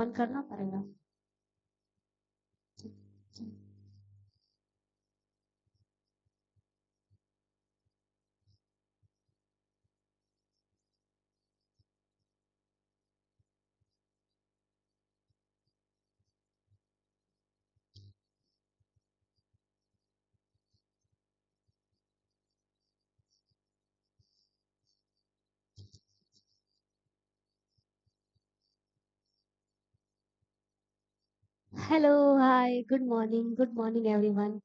On करना पड़ेगा। Hello, हाय, good morning everyone.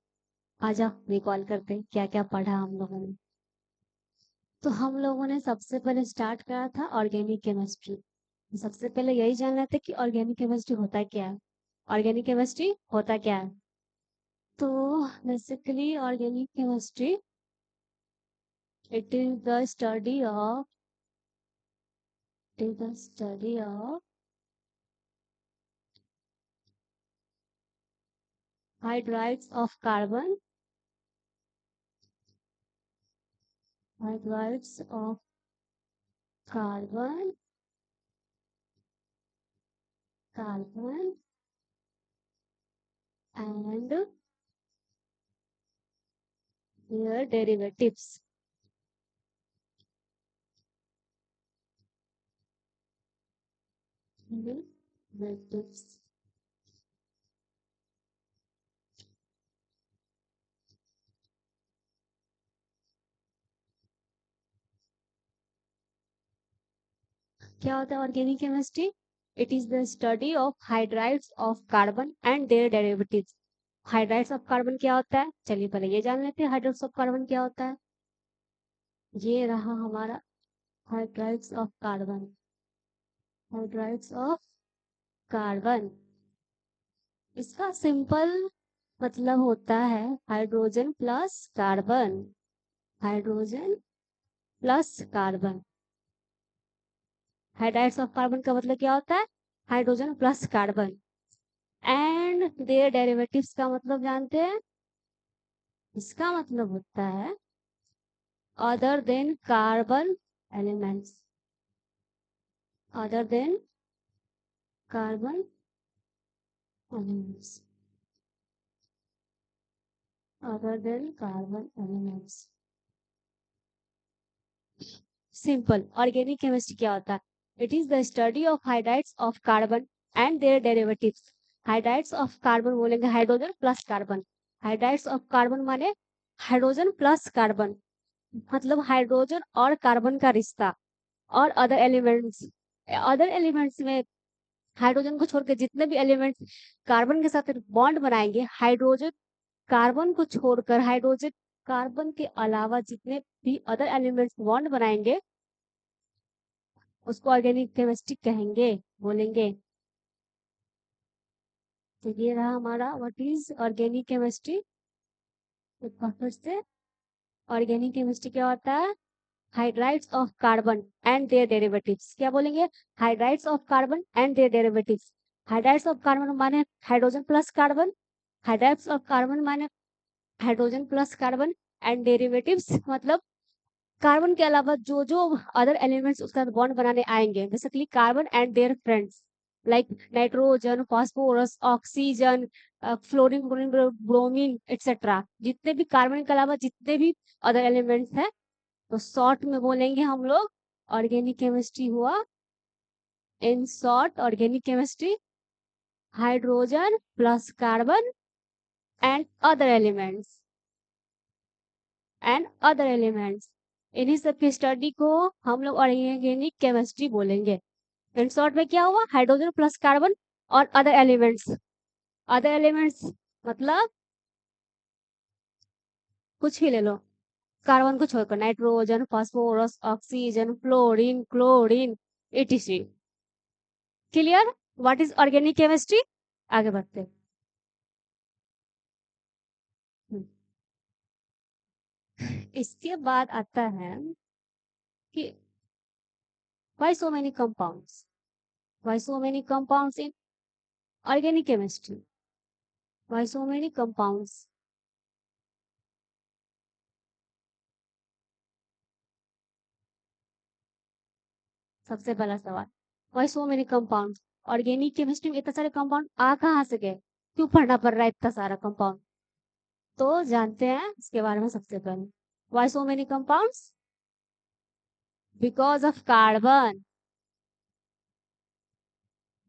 आजा रिकॉल करते हैं क्या क्या पढ़ा हम लोगों ने। तो हम लोगों ने सबसे पहले स्टार्ट करा था ऑर्गेनिक केमिस्ट्री। सबसे पहले यही जानना था कि ऑर्गेनिक केमिस्ट्री होता क्या है। ऑर्गेनिक केमिस्ट्री होता क्या है। तो basically organic chemistry it is the study of it is the study of hydrides of carbon hydrides of carbon carbon and their derivatives. Derivatives. क्या होता है organic chemistry? It is the study of hydrides of carbon and their derivatives. Hydrides of carbon क्या होता है? चलिए पहले ये जान लेते हैं हाइड्राइड्स ऑफ कार्बन क्या होता है। ये रहा हमारा hydrides of carbon. Hydrides of carbon इसका सिंपल मतलब होता है hydrogen plus carbon. Hydrogen plus carbon. Hydrides of carbon का मतलब क्या होता है? Hydrogen plus carbon and their derivatives का मतलब जानते हैं? इसका मतलब होता है other than carbon elements. Other than carbon elements. Other than carbon elements. Simple organic chemistry क्या होता है? It is the study of hydrides of carbon and their derivatives. Hydrides of carbon बोलेंगे hydrogen plus carbon. Hydrides of carbon माने hydrogen plus carbon, मतलब hydrogen और carbon का रिश्ता। और अदर एलिमेंट्स में हाइड्रोजन को छोड़ के जितने भी एलिमेंट्स कार्बन के साथ बॉन्ड बनाएंगे, हाइड्रोजन कार्बन को छोड़कर हाइड्रोजन कार्बन के अलावा जितने भी अदर एलिमेंट्स बॉन्ड बनाएंगे उसको ऑर्गेनिक केमिस्ट्री कहेंगे, बोलेंगे। तो ये रहा हमारा व्हाट इज ऑर्गेनिक केमिस्ट्री। फिर से ऑर्गेनिक केमिस्ट्री क्या होता है? Hydrides of carbon and their derivatives. क्या बोलेंगे? Hydrides of carbon and their derivatives. Hydrides of carbon माने hydrogen plus carbon. Hydrides of carbon माने hydrogen plus carbon and derivatives मतलब कार्बन के अलावा जो जो अदर एलिमेंट्स उसके साथ बॉन्ड बनाने आएंगे, basically carbon and their friends like nitrogen, phosphorus, oxygen, fluorine, chlorine, bromine etcetera. जितने भी कार्बन के अलावा जितने भी अदर एलिमेंट्स हैं, तो शॉर्ट में बोलेंगे हम लोग ऑर्गेनिक केमिस्ट्री हुआ। In short organic chemistry hydrogen plus carbon and other elements इन्हीं सब की स्टडी को हम लोग ऑर्गेनिक केमिस्ट्री बोलेंगे। इन शॉर्ट में क्या हुआ? हाइड्रोजन प्लस कार्बन और अदर एलिमेंट्स। अदर एलिमेंट्स मतलब कुछ भी ले लो, कार्बन को छोड़कर nitrogen, phosphorus, oxygen, fluorine, chlorine etc। Clear? What is organic chemistry? आगे बढ़ते हैं। इसके बाद आता है कि why so many compounds? Why so many compounds in organic chemistry? Why so many compounds? सबसे पहला सवाल, why so many compounds? Organic chemistry में इतना सारे कंपाउंड आ कहाँ से गए, क्यों पढ़ना पड़ रहा है इतना सारा कंपाउंड? तो जानते हैं इसके बारे में सबसे पहले। Why so many compounds? Because of carbon,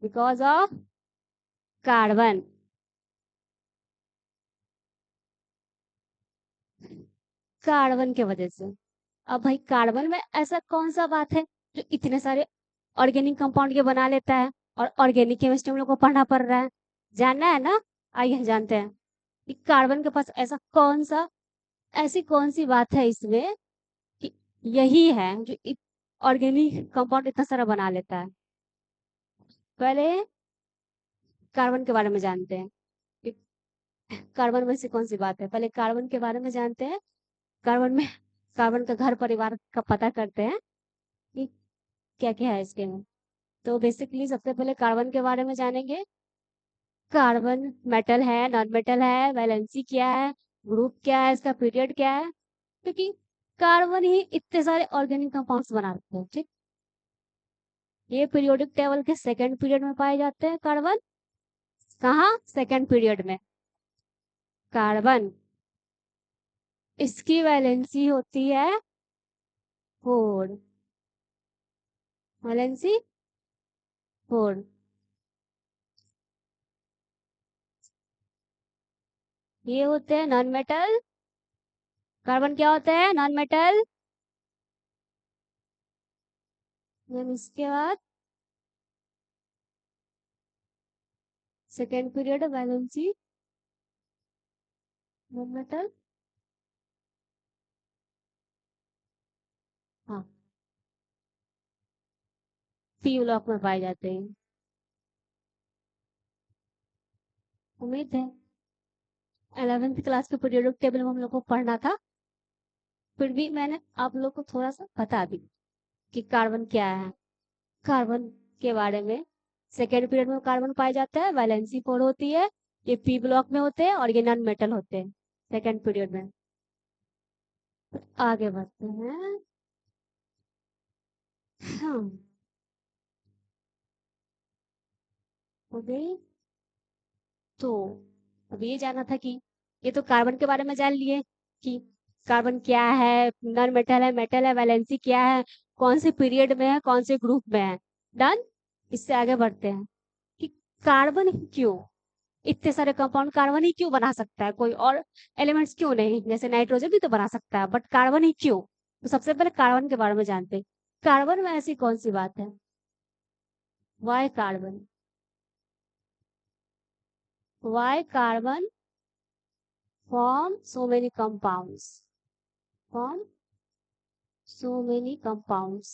because of carbon. Carbon के वजह से। अब भाई कार्बन में ऐसा कौन सा बात है जो इतने सारे ऑर्गेनिक कंपाउंड के बना लेता है, और ऑर्गेनिक केमिस्ट्री हम लोग को पढ़ना पड़ रहा है, जानना है ना? आइए जानते हैं कि कार्बन के पास ऐसा कौन सा, ऐसी कौन सी बात है इसमें कि यही है जो ऑर्गेनिक कंपाउंड इतना सारा बना लेता है। पहले कार्बन के बारे में जानते हैं कि कार्बन में से कौन सी बात है। पहले कार्बन के बारे में जानते हैं। कार्बन में, कार्बन का घर परिवार का पता करते हैं कि क्या क्या है इसके में। तो बेसिकली सबसे पहले कार्बन के बारे में जानेंगे। कार्बन मेटल है, नॉन मेटल है, वैलेंसी क्या है, ग्रुप क्या है, इसका पीरियड क्या है, क्योंकि कार्बन ही इतने सारे ऑर्गेनिक कंपाउंड्स बना रखते हैं। ठीक, ये पीरियोडिक टेबल के सेकंड पीरियड में पाए जाते हैं कार्बन। कहाँ? सेकंड पीरियड में। कार्बन, इसकी वैलेंसी होती है 4, वैलेंसी 4। ये होते हैं नॉन मेटल। कार्बन क्या होता है? Non metal. देन इसके बाद second period valency non metal. हाँ, पी ब्लॉक में पाए जाते हैं। उम्मीद है 11th क्लास के पीरियोडिक टेबल में हम लोग को पढ़ना था, फिर भी मैंने आप लोग को थोड़ा सा बता दी कि कार्बन क्या है। कार्बन के बारे में सेकेंड पीरियड में कार्बन पाया जाता है, वैलेंसी 4 होती है, ये पी ब्लॉक में होते हैं और ये नॉन मेटल होते हैं सेकेंड पीरियड में। आगे बढ़ते हैं। हाँ, हो गई। तो अब ये जानना था कि ये तो कार्बन के बारे में जान लिए कि कार्बन क्या है, नॉन मेटल है, मेटल है, वैलेंसी क्या है, कौन से पीरियड में है, कौन से ग्रुप में है। डन। इससे आगे बढ़ते हैं कि कार्बन ही क्यों, इतने सारे कंपाउंड कार्बन ही क्यों बना सकता है, कोई और एलिमेंट्स क्यों नहीं? जैसे नाइट्रोजन भी तो बना सकता है, बट कार्बन ही क्यों? तो सबसे पहले कार्बन के बारे में जानते हैं। कार्बन में ऐसी कौन सी बात है? Why carbon, why carbon form so many compounds, form so many compounds,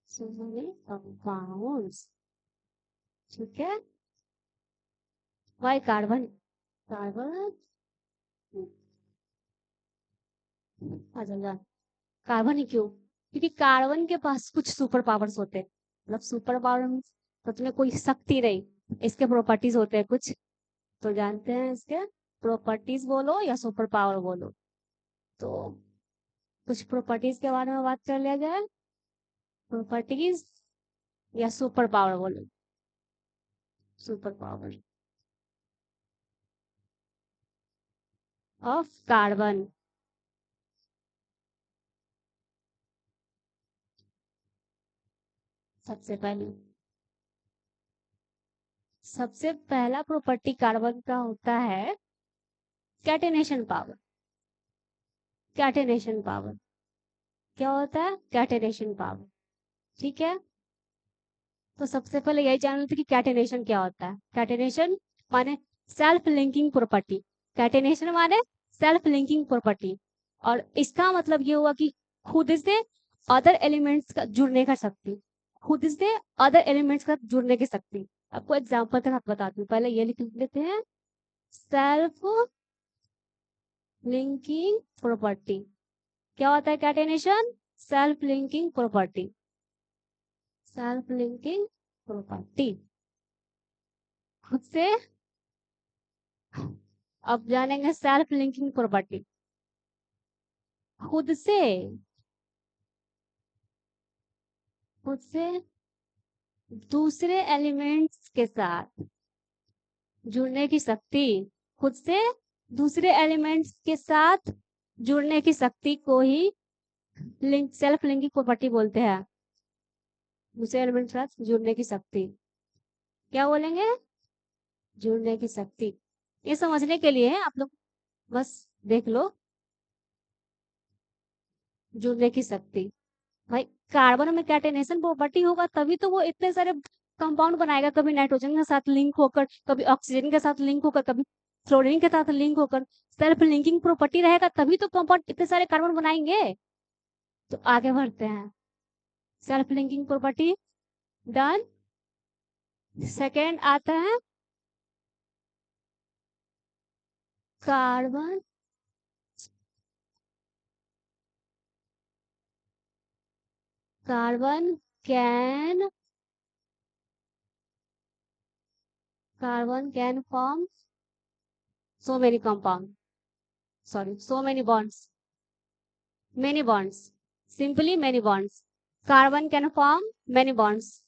so many compounds। ठीक है, वाई कार्बन, कार्बन आ जाएगा। कार्बन ही क्यों? क्योंकि कार्बन के पास कुछ सुपर पावर्स होते हैं। मतलब सुपर पावर सच में कोई शक्ति नहीं, इसके प्रॉपर्टीज होते हैं कुछ। तो जानते हैं इसके प्रॉपर्टीज बोलो या सुपर पावर बोलो। तो कुछ प्रॉपर्टीज के बारे में बात कर लिया जाए। प्रॉपर्टीज या सुपर पावर बोलो। Super power of carbon. सबसे पहले, सबसे पहला प्रॉपर्टी कार्बन का होता है कैटेनेशन पावर। कैटेनेशन पावर क्या होता है? Catenation power. ठीक है, तो सबसे पहले यही जानना था कि कैटेनेशन क्या होता है। कैटेनेशन माने सेल्फ लिंकिंग प्रॉपर्टी। कैटेनेशन माने सेल्फ लिंकिंग प्रॉपर्टी, और इसका मतलब ये हुआ कि खुद से अदर एलिमेंट्स का जुड़ने का शक्ति, खुद से अदर एलिमेंट्स का जुड़ने की शक्ति। आपको एग्जांपल के साथ बताती हूँ, पहले ये लिख लेते हैं। सेल्फ लिंकिंग प्रॉपर्टी क्या होता है? Catenation self linking property, self linking property खुद से। अब जानेंगे सेल्फ लिंकिंग प्रॉपर्टी खुद से, खुद से दूसरे एलिमेंट्स के साथ जुड़ने की शक्ति, खुद से दूसरे एलिमेंट्स के साथ जुड़ने की शक्ति को ही सेल्फ लिंकिंग प्रॉपर्टी बोलते हैं। दूसरे एलिमेंट के साथ जुड़ने की शक्ति क्या बोलेंगे? जुड़ने की शक्ति। ये समझने के लिए है, आप लोग बस देख लो। जुड़ने की शक्ति भाई, कार्बन में कैटेनेशन प्रॉपर्टी होगा तभी तो वो इतने सारे कंपाउंड बनाएगा, कभी नाइट्रोजन के साथ लिंक होकर, कभी ऑक्सीजन के साथ लिंक होकर, कभी फ्लोरीन के साथ लिंक होकर। सेल्फ लिंकिंग प्रॉपर्टी रहेगा तभी तो कंपाउंड इतने सारे कार्बन बनाएंगे। तो आगे बढ़ते हैं। Self linking property done. Second आता है carbon carbon can form so many compound, sorry, so many bonds, many bonds, simply many bonds. Carbon can form many bonds,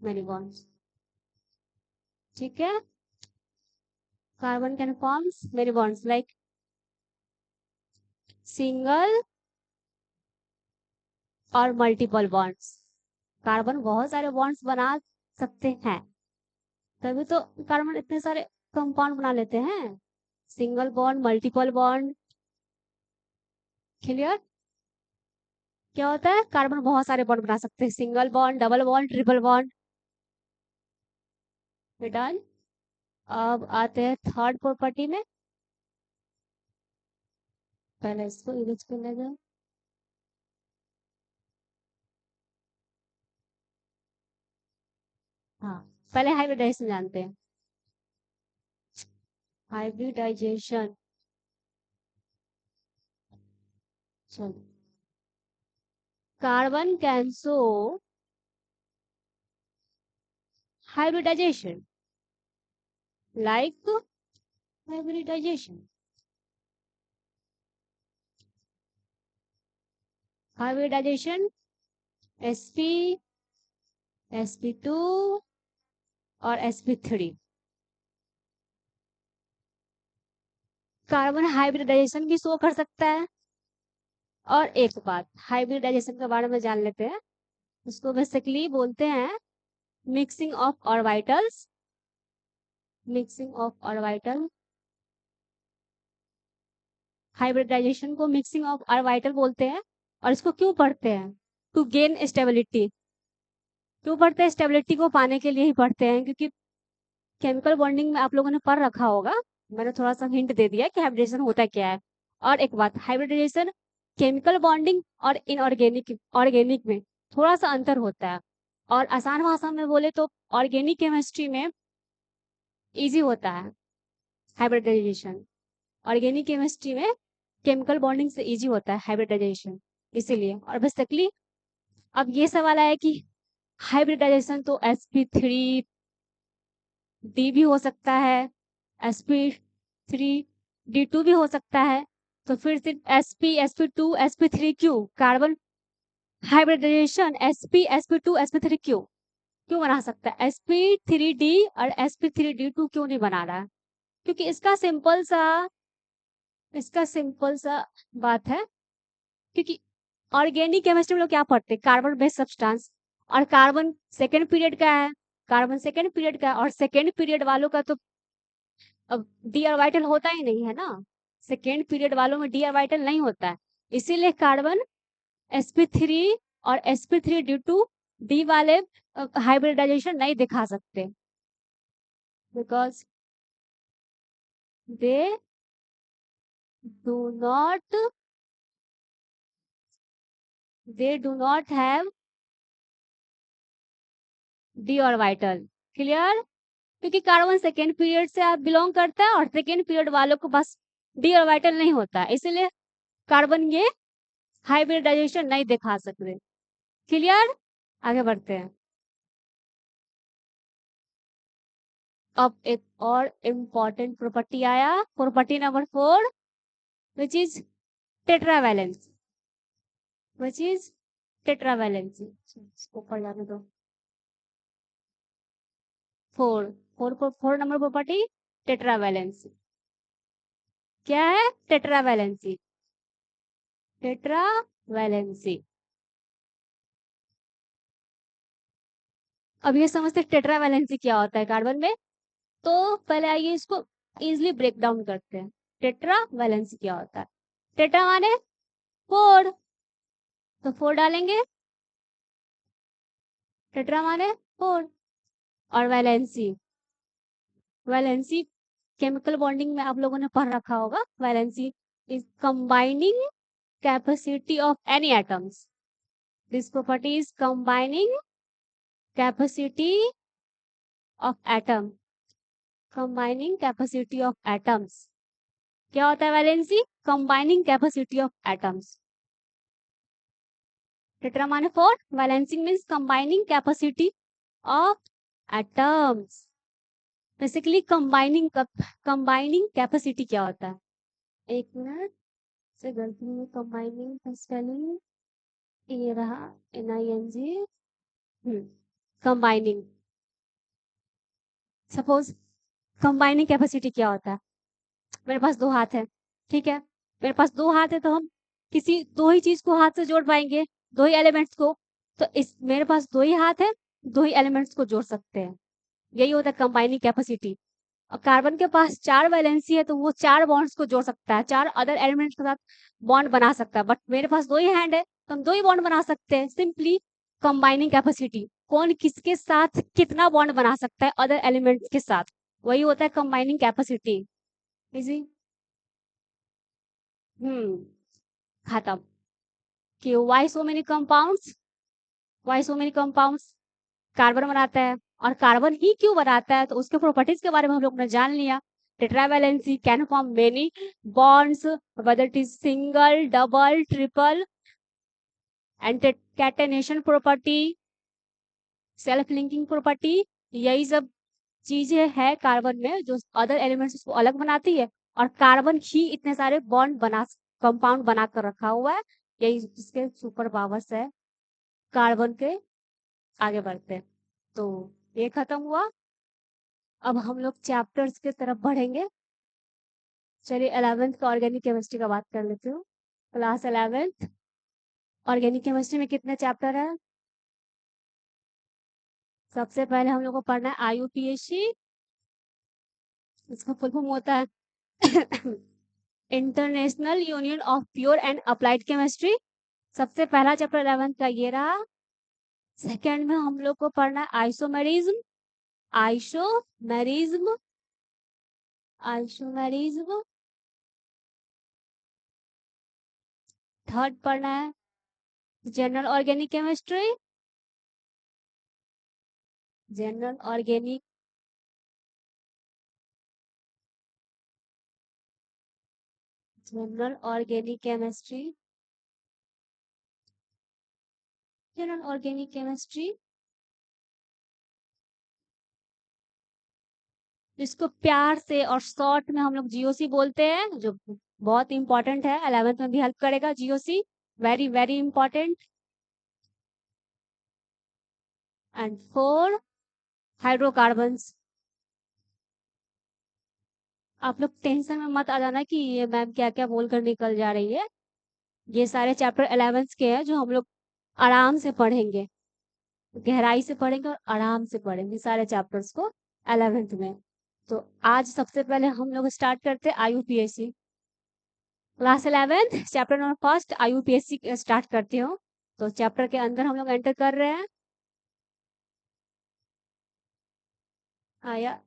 many bonds. ठीक है? Carbon can form many bonds like single और multiple bonds. Carbon बहुत सारे bonds बना सकते हैं, तभी तो कार्बन इतने सारे कंपाउंड बना लेते हैं। Single bond, multiple bond. Clear? क्या होता है? कार्बन बहुत सारे बॉन्ड बना सकते हैं, single bond, double bond, triple bond. Done. अब आते हैं थर्ड प्रॉपर्टी में। पहले इसको इरेज कर लेंगे। हाँ, पहले हाइब्रिडाइजेशन जानते हैं। हाइब्रिडाइजेशन, चलो। Carbon can show hybridization like hybridization sp sp2 और sp3। कार्बन हाइब्रिडाइजेशन भी शो कर सकता है। और एक बात हाइब्रिडाइजेशन के बारे में जान लेते हैं। उसको बेसिकली बोलते हैं mixing of orbitals, mixing of orbital. Hybridisation को मिक्सिंग ऑफ ऑर्बिटल बोलते हैं। और इसको क्यों पढ़ते हैं? To gain stability. क्यों पढ़ते हैं? स्टेबिलिटी को पाने के लिए ही पढ़ते हैं, क्योंकि केमिकल बॉन्डिंग में आप लोगों ने पढ़ रखा होगा, मैंने थोड़ा सा हिंट दे दिया कि हाइब्रिडेशन होता क्या है। और एक बात, हाइब्रिडाइजेशन केमिकल बॉन्डिंग और इनऑर्गेनिक ऑर्गेनिक में थोड़ा सा अंतर होता है। और आसान भाषा में बोले तो ऑर्गेनिक केमिस्ट्री में इजी होता है हाइब्रिडाइजेशन, ऑर्गेनिक केमिस्ट्री में केमिकल बॉन्डिंग से इजी होता है हाइब्रिडाइजेशन, इसीलिए। और बेसिकली अब ये सवाल आया कि हाइब्रिडाइजेशन तो sp3 डी भी हो सकता है, sp3d2 भी हो सकता है, तो फिर सिर्फ sp2 sp3 क्यों? कार्बन हाइब्रिडाइजेशन sp2 sp3 क्यों बना सकता है? sp3d और sp3d2 क्यों नहीं बना रहा है? क्योंकि इसका सिंपल सा बात है, क्योंकि ऑर्गेनिक केमिस्ट्री में लोग क्या पढ़ते हैं? Carbon based substance. और कार्बन सेकेंड पीरियड का है, कार्बन सेकेंड पीरियड का है, और सेकेंड पीरियड वालों का तो अब डी ऑर्बिटल होता ही नहीं है ना। सेकेंड पीरियड वालों में डी ऑर्बिटल नहीं होता है, इसीलिए कार्बन sp3 और sp3d2 डी वाले हाइब्रिडाइजेशन नहीं दिखा सकते, because they do not have d orbital. Clear? क्योंकि कार्बन सेकेंड पीरियड से आप बिलोंग करता है और सेकेंड पीरियड वालों को बस डी ऑर्बिटल नहीं होता, इसलिए कार्बन ये हाइब्रिडाइजेशन नहीं दिखा सकते। क्लियर? आगे बढ़ते हैं। अब एक और इम्पॉर्टेंट प्रॉपर्टी आया, property number 4, which is tetravalence. which is tetravalency. इसको ऊपर जाने दो। 4 नंबर प्रॉपर्टी टेट्रावैलेंसी। क्या है? टेट्रावैलेंसी। टेट्रावैलेंसी। अब ये समझते टेट्रावैलेंसी क्या होता है कार्बन में। तो पहले आइए इसको इजिली ब्रेक डाउन करते हैं। टेट्रावैलेंसी क्या होता है? टेट्रा माने 4, तो 4 डालेंगे। टेट्रा माने 4। और वैलेंसी, वैलेंसी केमिकल बॉन्डिंग में आप लोगों ने पढ़ रखा होगा। Valency is combining capacity of any atoms. This property is combining capacity of atom. Combining capacity of atoms. क्या होता है valency? Combining capacity of atoms. Tetra माने 4, valency means combining capacity of atoms. Basically combining capacity क्या होता है? एक minute से गलती में कंबाइनिंग का स्पेलिंग ये रहा, NING। Combining, suppose combining capacity क्या होता है? मेरे पास 2 हाथ है, ठीक है। मेरे पास 2 हाथ है तो हम किसी 2 ही चीज को हाथ से जोड़ पाएंगे, 2 ही एलिमेंट्स को। तो इस मेरे पास 2 ही हाथ है, 2 ही एलिमेंट्स को जोड़ सकते हैं। यही होता है कंबाइनिंग कैपेसिटी। और कार्बन के पास 4 वैलेंसी है तो वो 4 बॉन्ड्स को जोड़ सकता है, 4 अदर एलिमेंट्स के साथ बॉन्ड बना सकता है। बट मेरे पास 2 ही हैंड है तो हम 2 ही बॉन्ड बना सकते हैं। सिंपली कंबाइनिंग कैपेसिटी, कौन किसके साथ कितना बॉन्ड बना सकता है अदर एलिमेंट्स के साथ, वही होता है कंबाइनिंग कैपेसिटी। इजी। खत्म। कि why so many compounds, why so many compounds carbon बनाता है। और कार्बन ही क्यों बनाता है तो उसके प्रॉपर्टीज के बारे में हम लोग ने जान लिया। Tetravalency can form many bonds, whether it is single, double, triple. And catenation property, self linking property, यही सब चीजें है कार्बन में जो अदर एलिमेंट्स को अलग बनाती है। और कार्बन ही इतने सारे बॉन्ड बना, कंपाउंड बना कर रखा हुआ है। यही इसके सुपर पावर्स है कार्बन के। आगे बढ़ते हैं। तो ये खत्म हुआ। अब हम लोग चैप्टर्स की तरफ बढ़ेंगे। चलिए 11th का ऑर्गेनिक केमिस्ट्री का बात कर लेते हो। क्लास 11th ऑर्गेनिक केमिस्ट्री में कितने चैप्टर है? सबसे पहले हम लोग को पढ़ना है IUPAC। इसका फुल फॉर्म होता है international union of pure and applied chemistry. सबसे पहला चैप्टर 11th का ये रहा। सेकेंड में हम लोग को पढ़ना है आइसोमेरिज्म। Isomerism, isomerism. थर्ड पढ़ना है general organic chemistry. General organic, general organic chemistry, general organic chemistry. इसको प्यार से और शॉर्ट में हम लोग GOC बोलते हैं, जो बहुत इंपॉर्टेंट है। 11th में भी हेल्प करेगा GOC, very very important. And 4 hydrocarbons. आप लोग टेंशन में मत आ जाना कि ये मैम क्या क्या बोल कर निकल जा रही है। ये सारे चैप्टर 11th के हैं जो हम लोग आराम से पढ़ेंगे, गहराई से पढ़ेंगे और आराम से पढ़ेंगे सारे चैप्टर्स को 11th में। तो आज सबसे पहले हम लोग स्टार्ट करते हैं IUPAC। Class 11th chapter number first IUPAC start करती हूँ। तो चैप्टर के अंदर हम लोग एंटर कर रहे हैं। आया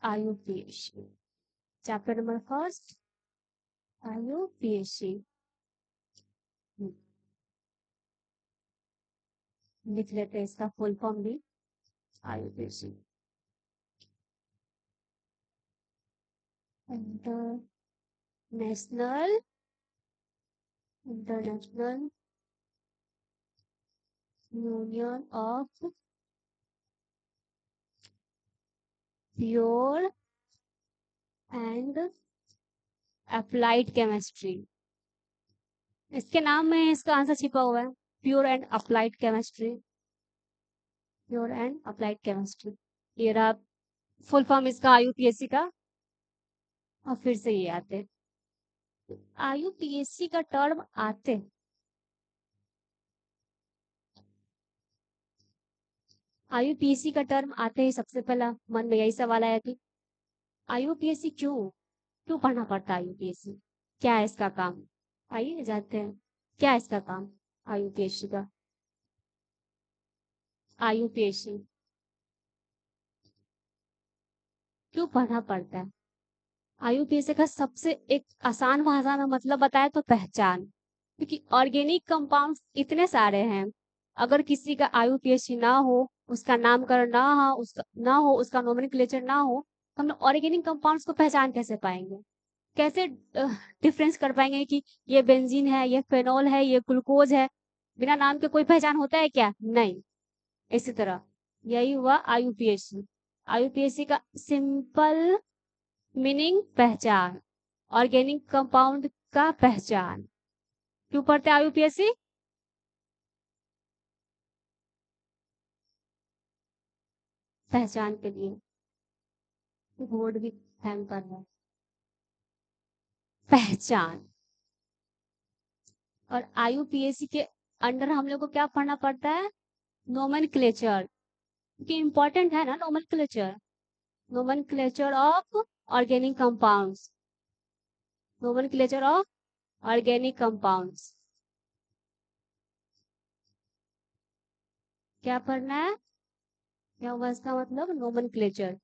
IUPAC chapter number first IUPAC। लिख लेते हैं इसका फुल फॉर्म भी। IUPAC international, international union of pure and applied chemistry. इसके नाम में इसका आंसर छिपा हुआ है, pure and applied chemistry. Pure and applied chemistry, ये रहा फुल फॉर्म इसका आईयूपीएससी का। और फिर से ये आते, आईयूपीएससी का टर्म आते, आईयूपीएससी का टर्म आते ही सबसे पहला मन में यही सवाल आया कि आईयूपीएससी क्यों, क्यों पढ़ना पड़ता है आईयूपीएससी, क्या है इसका काम। आइए जानते हैं क्या है इसका काम आईयूपीएससी का। आईयूपीएससी क्यों पढ़ना पड़ता है। आईयूपीएससी का सबसे एक आसान भाषा में मतलब बताए तो पहचान, क्योंकि ऑर्गेनिक कंपाउंड्स इतने सारे हैं, अगर किसी का आईयूपीएससी ना हो, उसका नामकरण ना हो, उसका नोमेनक्लेचर ना हो, तो हम लोग ऑर्गेनिक कंपाउंड्स को पहचान कैसे पाएंगे, कैसे डिफरेंस कर पाएंगे कि ये बेंजीन है, ये फेनॉल है, ये ग्लूकोज है। बिना नाम के कोई पहचान होता है क्या, नहीं। इसी तरह यही हुआ आईयूपीएससी। आईयूपीएससी का सिंपल मीनिंग पहचान, ऑर्गेनिक कंपाउंड का पहचान। क्यों पढ़ते हैं आईयूपीएससी, पहचान के लिए। बोर्ड भी हैंग कर रहा है, पहचान। और आईयूपीएससी के अंडर हम लोग को क्या पढ़ना पड़ता है, नोमेनक्लेचर, क्योंकि इंपॉर्टेंट है ना nomenclature. Nomenclature of organic compounds, nomenclature of organic compounds. क्या पढ़ना है, क्या हुआ इसका मतलब, नोमेनक्लेचर।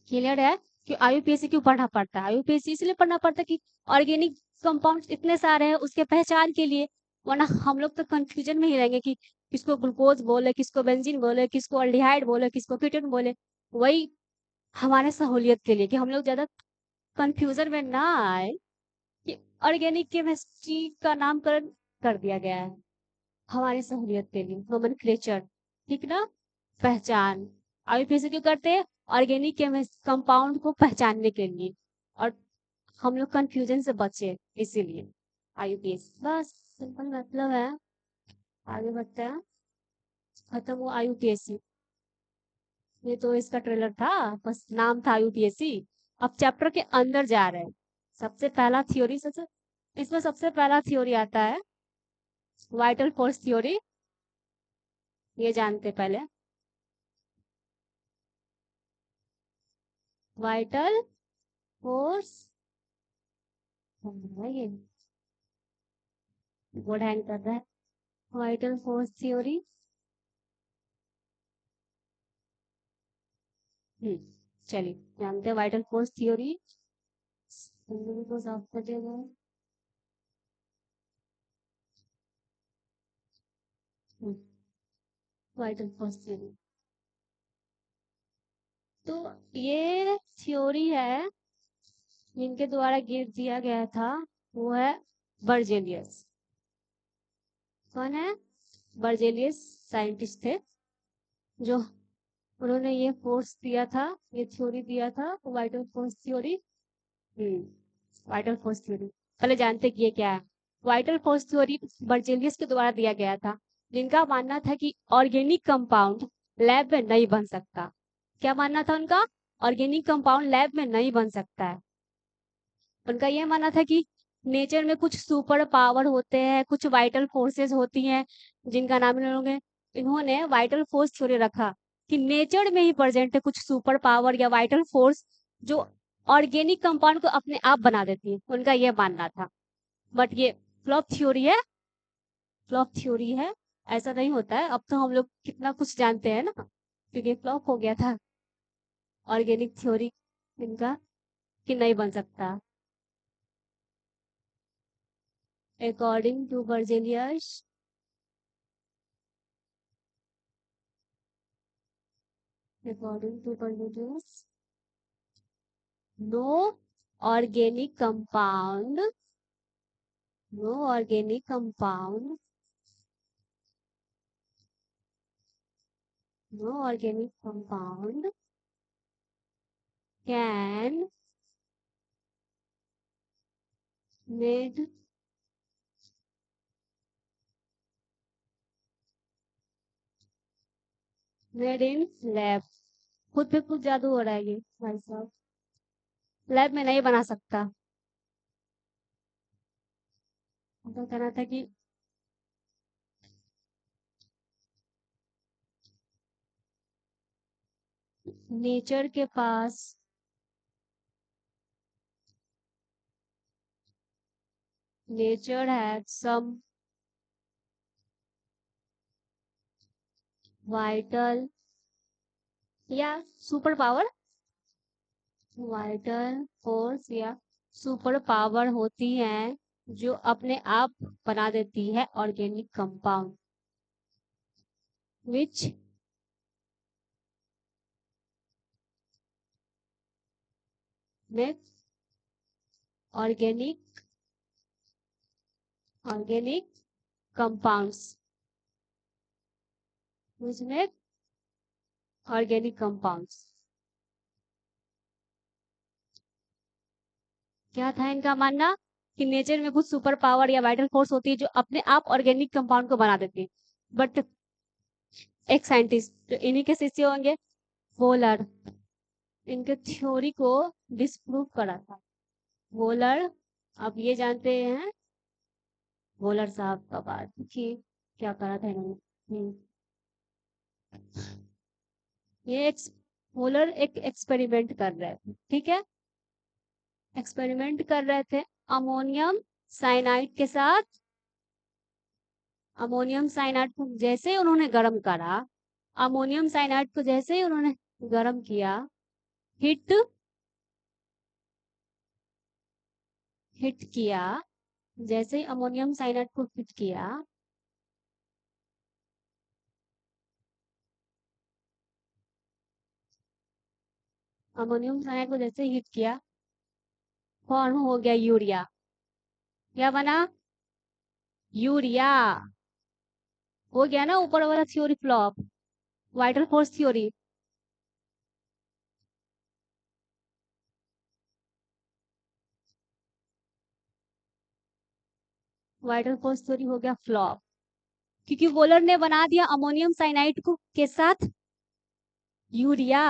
क्लियर है कि आईयूपीएससी क्यों पढ़ना पड़ता है। आईयूपीएससी इसलिए पढ़ना पड़ता है कि ऑर्गेनिक कंपाउंड्स इतने सारे हैं उसके पहचान के लिए, वरना हम लोग तो कंफ्यूजन में ही रहेंगे कि किसको ग्लूकोज बोले, किसको बेंजीन बोले, किसको अल्डिहाइड बोले, किसको कीटोन बोले। वही हमारे सहूलियत के लिए कि हम लोग ज्यादा कंफ्यूजन में ना आए, कि ऑर्गेनिक केमिस्ट्री का नामकरण कर दिया गया है हमारी सहूलियत के लिए, नोमेनक्लेचर, ठीक ना, पहचान। आईयूपीएससी क्यों करते हैं, ऑर्गेनिक कंपाउंड को पहचानने के लिए, और हम लोग कंफ्यूजन से बचे इसीलिए आईयूपीएससी, बस सिंपल मतलब है। आगे बढ़ते हैं, खत्म हुआ आईयूपीएससी। ये तो इसका ट्रेलर था, बस नाम था आईयूपीएससी। अब चैप्टर के अंदर जा रहे हैं। सबसे पहला थ्योरी, सबसे इसमें सबसे पहला थ्योरी आता है वाइटल फोर्स थ्योरी। ये जानते पहले, वाइटल फोर्स, ये बोर्ड हैंग कर रहा है, वाइटल फोर्स थ्योरी। चलिए जानते हैं वाइटल फोर्स थ्योरी। को साफ कर दिया जाए। वाइटल फोर्स थ्योरी, तो ये थ्योरी है जिनके द्वारा गिर दिया गया था, वो है बर्जेलियस। कौन है, बर्जेलियस साइंटिस्ट थे, जो उन्होंने ये फोर्स दिया था, ये थ्योरी दिया था, vital force theory. Vital force theory पहले जानते कि ये क्या है। वाइटल फोर्स थ्योरी बर्जेलियस के द्वारा दिया गया था, जिनका मानना था कि ऑर्गेनिक कंपाउंड लैब में नहीं बन सकता। क्या मानना था उनका, ऑर्गेनिक कंपाउंड लैब में नहीं बन सकता है। उनका यह मानना था कि नेचर में कुछ सुपर पावर होते हैं, कुछ वाइटल फोर्सेस होती हैं, जिनका नाम इन्होंने वाइटल फोर्स थ्योरी रखा, कि नेचर में ही प्रेजेंट है कुछ सुपर पावर या वाइटल फोर्स, जो ऑर्गेनिक कंपाउंड को अपने आप बना देती है। उनका यह मानना था, बट ये फ्लॉप थ्योरी है, फ्लॉप थ्योरी है। ऐसा नहीं होता है, अब तो हम लोग कितना कुछ जानते हैं ना, क्योंकि फ्लॉप हो गया था ऑर्गेनिक थ्योरी इनका, कि नहीं बन सकता। According to Berzelius, according to Berzelius, no organic compound, no organic compound, no organic compound can made made in lab. खुद पे खुद जादू हो रहा है ये भाई साहब, लैब में नहीं बना सकता। तो कहना था कि नेचर के पास नेचर हैज सम वाइटल या सुपर पावर, वाइटल फोर्स या सुपर पावर होती हैं जो अपने आप बना देती है ऑर्गेनिक कंपाउंड विच में ऑर्गेनिक ऑर्गेनिक कंपाउंड्स विच में ऑर्गेनिक कंपाउंड्स। क्या था इनका मानना कि नेचर में कुछ सुपर पावर या वाइटल फोर्स होती है जो अपने आप ऑर्गेनिक कंपाउंड को बना देती है। बट एक साइंटिस्ट जो इन्हीं के शिष्य होंगे, वोलर, इनके थ्योरी को डिस्प्रूव करा था। वोलर, अब ये जानते हैं वोलर साहब का बात कि क्या करा था इन्होंने। ये वोलर एक एक्सपेरिमेंट कर रहे थे, ठीक है, एक्सपेरिमेंट कर रहे थे अमोनियम साइनाइड के साथ। अमोनियम साइनाइड को जैसे ही उन्होंने गर्म करा, अमोनियम साइनाइड को जैसे ही उन्होंने गर्म किया, हिट हिट किया, जैसे ही अमोनियम साइनाइड को हिट किया, अमोनियम साइनाइड को जैसे ही हिट किया, फॉर्म हो गया यूरिया। क्या बना? यूरिया। हो गया ना ऊपर वाला theory flop, vital force theory. Vital force theory हो गया फ्लॉप क्योंकि वोलर ने बना दिया अमोनियम साइनाइड को के साथ यूरिया।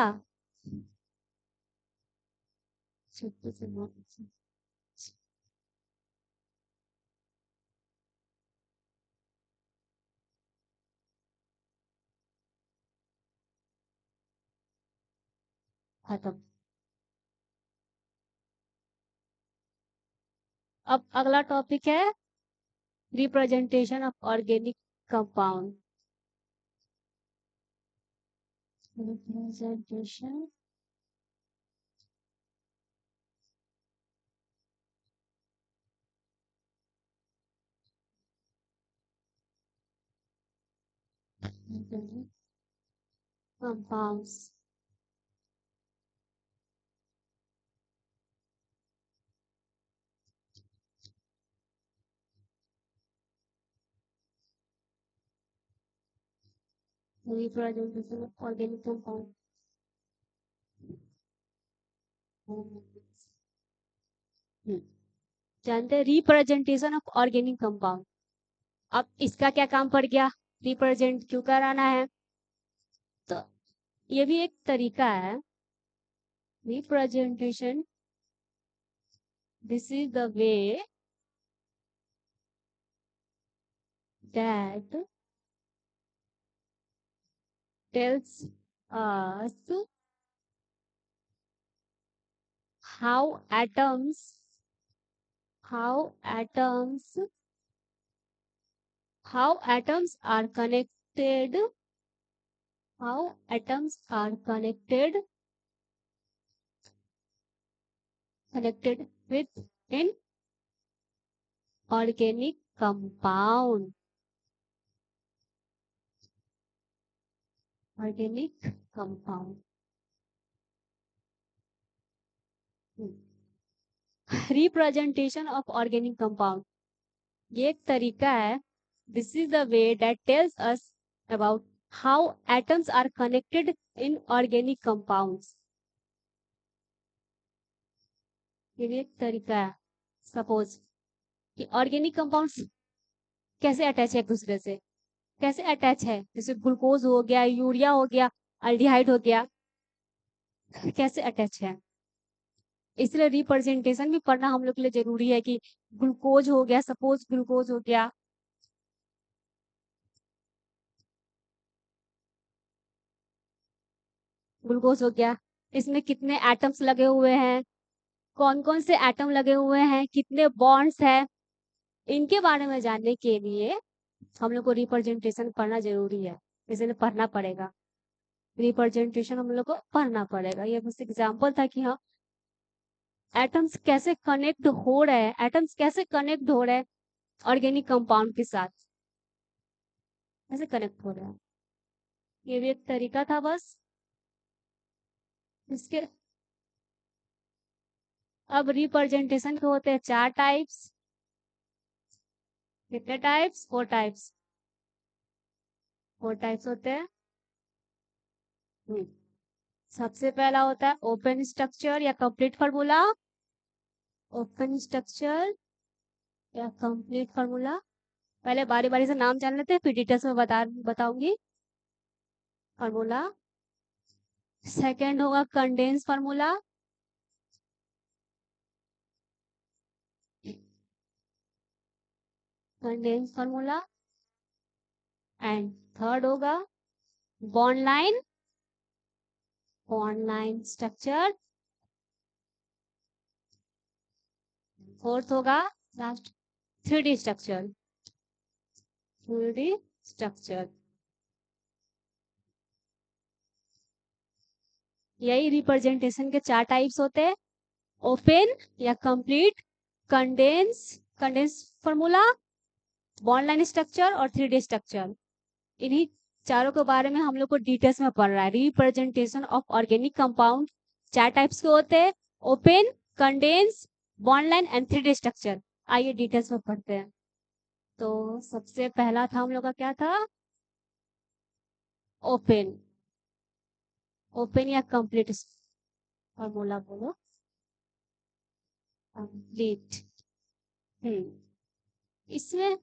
खत्म। अब अगला टॉपिक है representation of organic compound. Representation compounds. Representation of organic compound. जानते हैं रिप्रेजेंटेशन ऑफ ऑर्गेनिक कंपाउंड। अब इसका क्या काम पड़ गया, रिप्रेजेंट क्यों कराना है? तो ये भी एक तरीका है representation. This is the way that tells us how atoms how atoms how atoms are connected how atoms are connected with an organic compound organic compound representation of organic compound ये एक तरीका है, this is the way that tells us about how atoms are connected in organic compounds. ये भी एक तरीका है। Suppose कि ऑर्गेनिक कंपाउंड्स कैसे अटैच है एक दूसरे से, कैसे अटैच है, जैसे ग्लूकोज हो गया, यूरिया हो गया, अल्डिहाइड हो गया, कैसे अटैच है। इसलिए रिप्रेजेंटेशन भी पढ़ना हम लोग के लिए जरूरी है कि ग्लूकोज हो गया, सपोज ग्लूकोज हो गया, ग्लूकोज हो गया, इसमें कितने एटम्स लगे हुए हैं, कौन कौन से एटम लगे हुए हैं, कितने बॉन्ड्स है, इनके बारे में जानने के लिए हम लोग को रिप्रेजेंटेशन पढ़ना जरूरी है, इसलिए पढ़ना पड़ेगा। रिप्रेजेंटेशन हम लोग को पढ़ना पड़ेगा। ये बस एग्जाम्पल था कि हाँ एटम्स कैसे कनेक्ट हो रहे हैं, एटम्स कैसे कनेक्ट हो रहे हैं ऑर्गेनिक कंपाउंड के साथ, कैसे कनेक्ट हो रहे हैं। ये भी एक तरीका था बस। इसके अब रिप्रेजेंटेशन के होते हैं 4 टाइप्स। कितने टाइप्स? 4 टाइप्स। 4 टाइप्स होते हैं। सबसे पहला होता है ओपन स्ट्रक्चर या कंप्लीट फार्मूला। ओपन स्ट्रक्चर या कंप्लीट फार्मूला, पहले बारी बारी से नाम जान लेते हैं, फिर डिटेल्स में बताऊंगी फार्मूला। सेकंड होगा condense formula. Condense formula. And third होगा bond line, bond line structure. Fourth होगा last 3D structure, 3D structure. यही रिप्रेजेंटेशन के 4 टाइप्स होते हैं, ओपन या complete, condense, condense formula, bond line structure और 3D स्ट्रक्चर। इन्हीं चारों के बारे में हम लोग को डिटेल्स में पढ़ रहा है। Representation of organic compound 4 types के होते हैं, open, condense, bond line and 3D structure. आइए डिटेल्स में पढ़ते हैं। तो सबसे पहला था हम लोग का क्या था? ओपन। ओपन या कंप्लीट फार्मूला बोलो। कंप्लीट। इसमें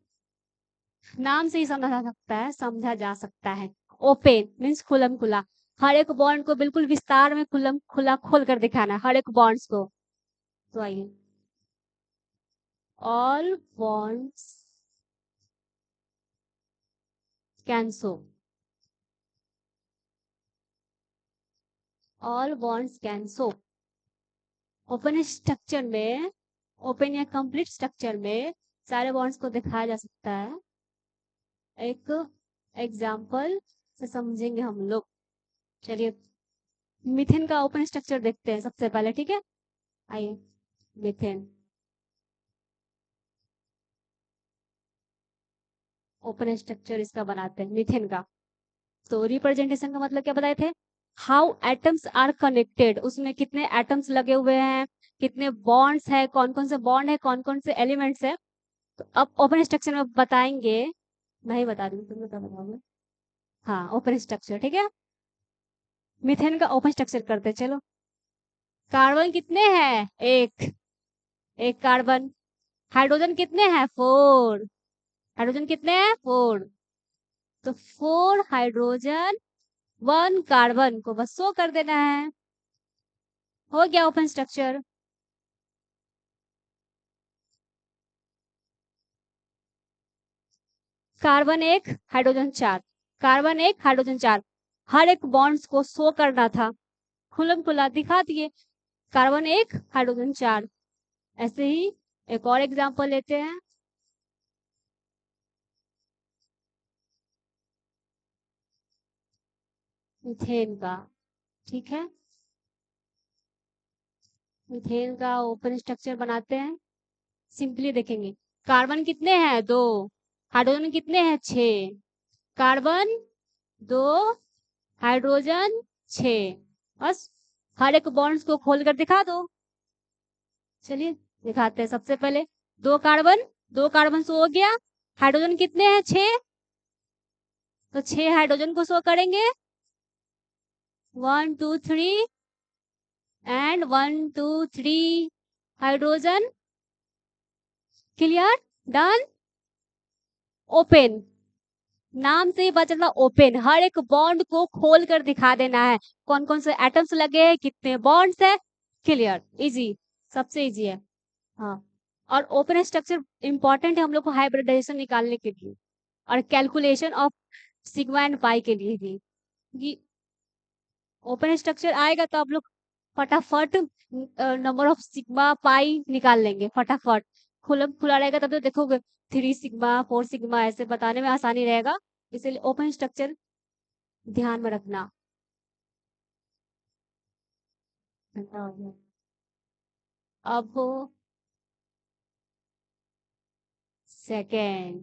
नाम से ही समझा जा सकता है। ओपन मीन्स खुलम खुला, हर एक बॉन्ड को बिल्कुल विस्तार में खुलम खुला खोल कर दिखाना है, हर एक बॉन्ड्स को। तो आइए, all bonds can show, all bonds can show. Open structure में, ओपन या कंप्लीट स्ट्रक्चर में सारे बॉन्ड्स को दिखाया जा सकता है। एक एग्जाम्पल से समझेंगे हम लोग। चलिए मीथेन का ओपन स्ट्रक्चर देखते हैं सबसे पहले, ठीक है। आइए मीथेन ओपन स्ट्रक्चर इसका बनाते हैं मीथेन का। तो रिप्रेजेंटेशन का मतलब क्या बताए थे? हाउ एटम्स आर कनेक्टेड, उसमें कितने एटम्स लगे हुए हैं, कितने बॉन्ड्स है, कौन कौन से बॉन्ड है, कौन कौन से एलिमेंट्स है। तो अब ओपन स्ट्रक्चर में बताएंगे, मैं ही बता दूंगी, तुम क्या बताओगे। हाँ ओपन स्ट्रक्चर, ठीक है। मीथेन का ओपन स्ट्रक्चर करते हैं, चलो। कार्बन कितने हैं? एक, एक कार्बन। हाइड्रोजन कितने हैं? 4। हाइड्रोजन कितने हैं? 4। तो 4 हाइड्रोजन 1 कार्बन को बस शो कर देना है, हो गया open structure. Carbon 1 hydrogen 4, carbon 1 hydrogen 4, हर एक बॉन्ड्स को शो करना था, खुलम खुला दिखा दिए, कार्बन 1 हाइड्रोजन 4। ऐसे ही एक और एग्जांपल लेते हैं। मीथेन का, ठीक है। मीथेन का ओपन स्ट्रक्चर बनाते हैं, सिंपली देखेंगे। कार्बन कितने हैं? 2। हाइड्रोजन कितने हैं? 6। कार्बन 2, हाइड्रोजन 6, बस हर एक बॉन्ड्स को खोलकर दिखा दो। चलिए दिखाते हैं। सबसे पहले 2 कार्बन, 2 कार्बन शो हो गया। हाइड्रोजन कितने हैं? 6, तो 6 हाइड्रोजन को शो करेंगे, 1 2 3 and 1 2 3 hydrogen. Clear? Done. Open, नाम से ही पता चलता ओपन, हर एक बॉन्ड को खोल कर दिखा देना है, कौन कौन से एटम्स लगे हैं, कितने बॉन्ड्स है, क्लियर, इजी, सबसे इजी है। हाँ, और ओपन स्ट्रक्चर इंपॉर्टेंट है हम लोग को हाइब्रिडाइजेशन निकालने के लिए और calculation of sigma and pi के लिए भी। ये ओपन स्ट्रक्चर आएगा तो आप लोग फटाफट नंबर ऑफ सिग्मा पाई निकाल लेंगे फटाफट। खुला खुला रहेगा तब तो देखोगे 3 सिग्मा 4 सिग्मा ऐसे बताने में आसानी रहेगा, इसलिए ओपन स्ट्रक्चर ध्यान में रखना। घंटा हो गया। अब सेकेंड,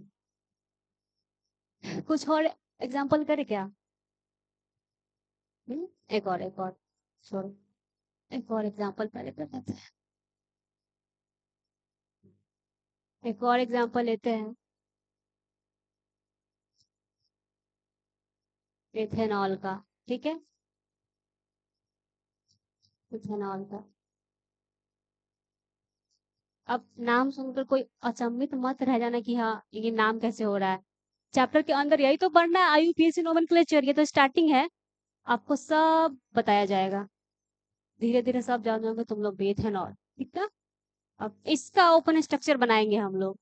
कुछ और एग्जांपल करे क्या? एक और छोड़ो, एक और एग्जांपल पहले कर लेते हैं, एक और एग्जांपल लेते हैं, इथेनॉल का, ठीक है, इथेनॉल का। अब नाम सुनकर कोई अचंभित मत रह जाना कि हाँ ये नाम कैसे हो रहा है, चैप्टर के अंदर यही तो पढ़ना है, आईयूपीएसी नोमेनक्लेचर, ये तो स्टार्टिंग है, आपको सब बताया जाएगा, धीरे धीरे सब जान जाओगे तुम लोग भी इथेनॉल, ठीक है। अब इसका ओपन स्ट्रक्चर बनाएंगे हम लोग।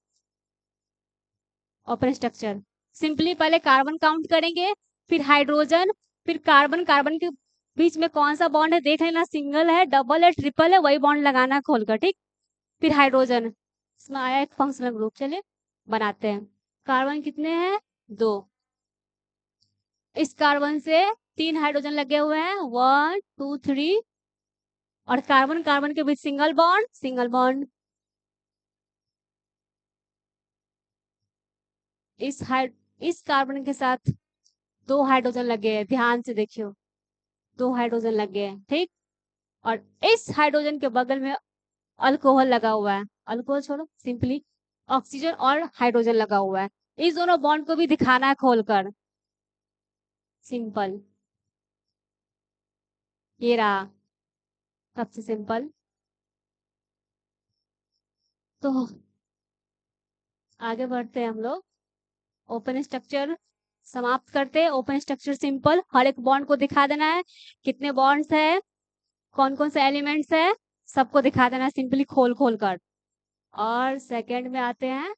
ओपन स्ट्रक्चर सिंपली पहले कार्बन काउंट करेंगे, फिर हाइड्रोजन, फिर कार्बन, कार्बन के बीच में कौन सा बॉन्ड है देख लेना, सिंगल है, डबल है, ट्रिपल है, वही बॉन्ड लगाना खोलकर, ठीक। फिर हाइड्रोजन, इसमें आया एक फंक्शनल ग्रुप, चलिए बनाते हैं। कार्बन कितने हैं? 2। इस कार्बन से 3 हाइड्रोजन लगे हुए हैं, 1 2 3, और कार्बन कार्बन के बीच सिंगल बॉन्ड, सिंगल बॉन्ड। इस कार्बन के साथ 2 हाइड्रोजन लगे हैं, ध्यान से देखियो, 2 हाइड्रोजन लगे हैं, ठीक। और इस हाइड्रोजन के बगल में अल्कोहल लगा हुआ है, अल्कोहल छोड़ो, सिंपली ऑक्सीजन और हाइड्रोजन लगा हुआ है, इस दोनों बॉन्ड को भी दिखाना है खोलकर, सिंपल, ये रहा सबसे सिंपल। तो आगे बढ़ते हैं हम लोग, ओपन स्ट्रक्चर समाप्त करते हैं। ओपन स्ट्रक्चर सिंपल, हर एक बॉन्ड को दिखा देना है, कितने बॉन्ड्स है, कौन कौन से एलिमेंट्स है, सबको दिखा देना है सिंपली खोल खोल कर। और सेकंड में आते हैं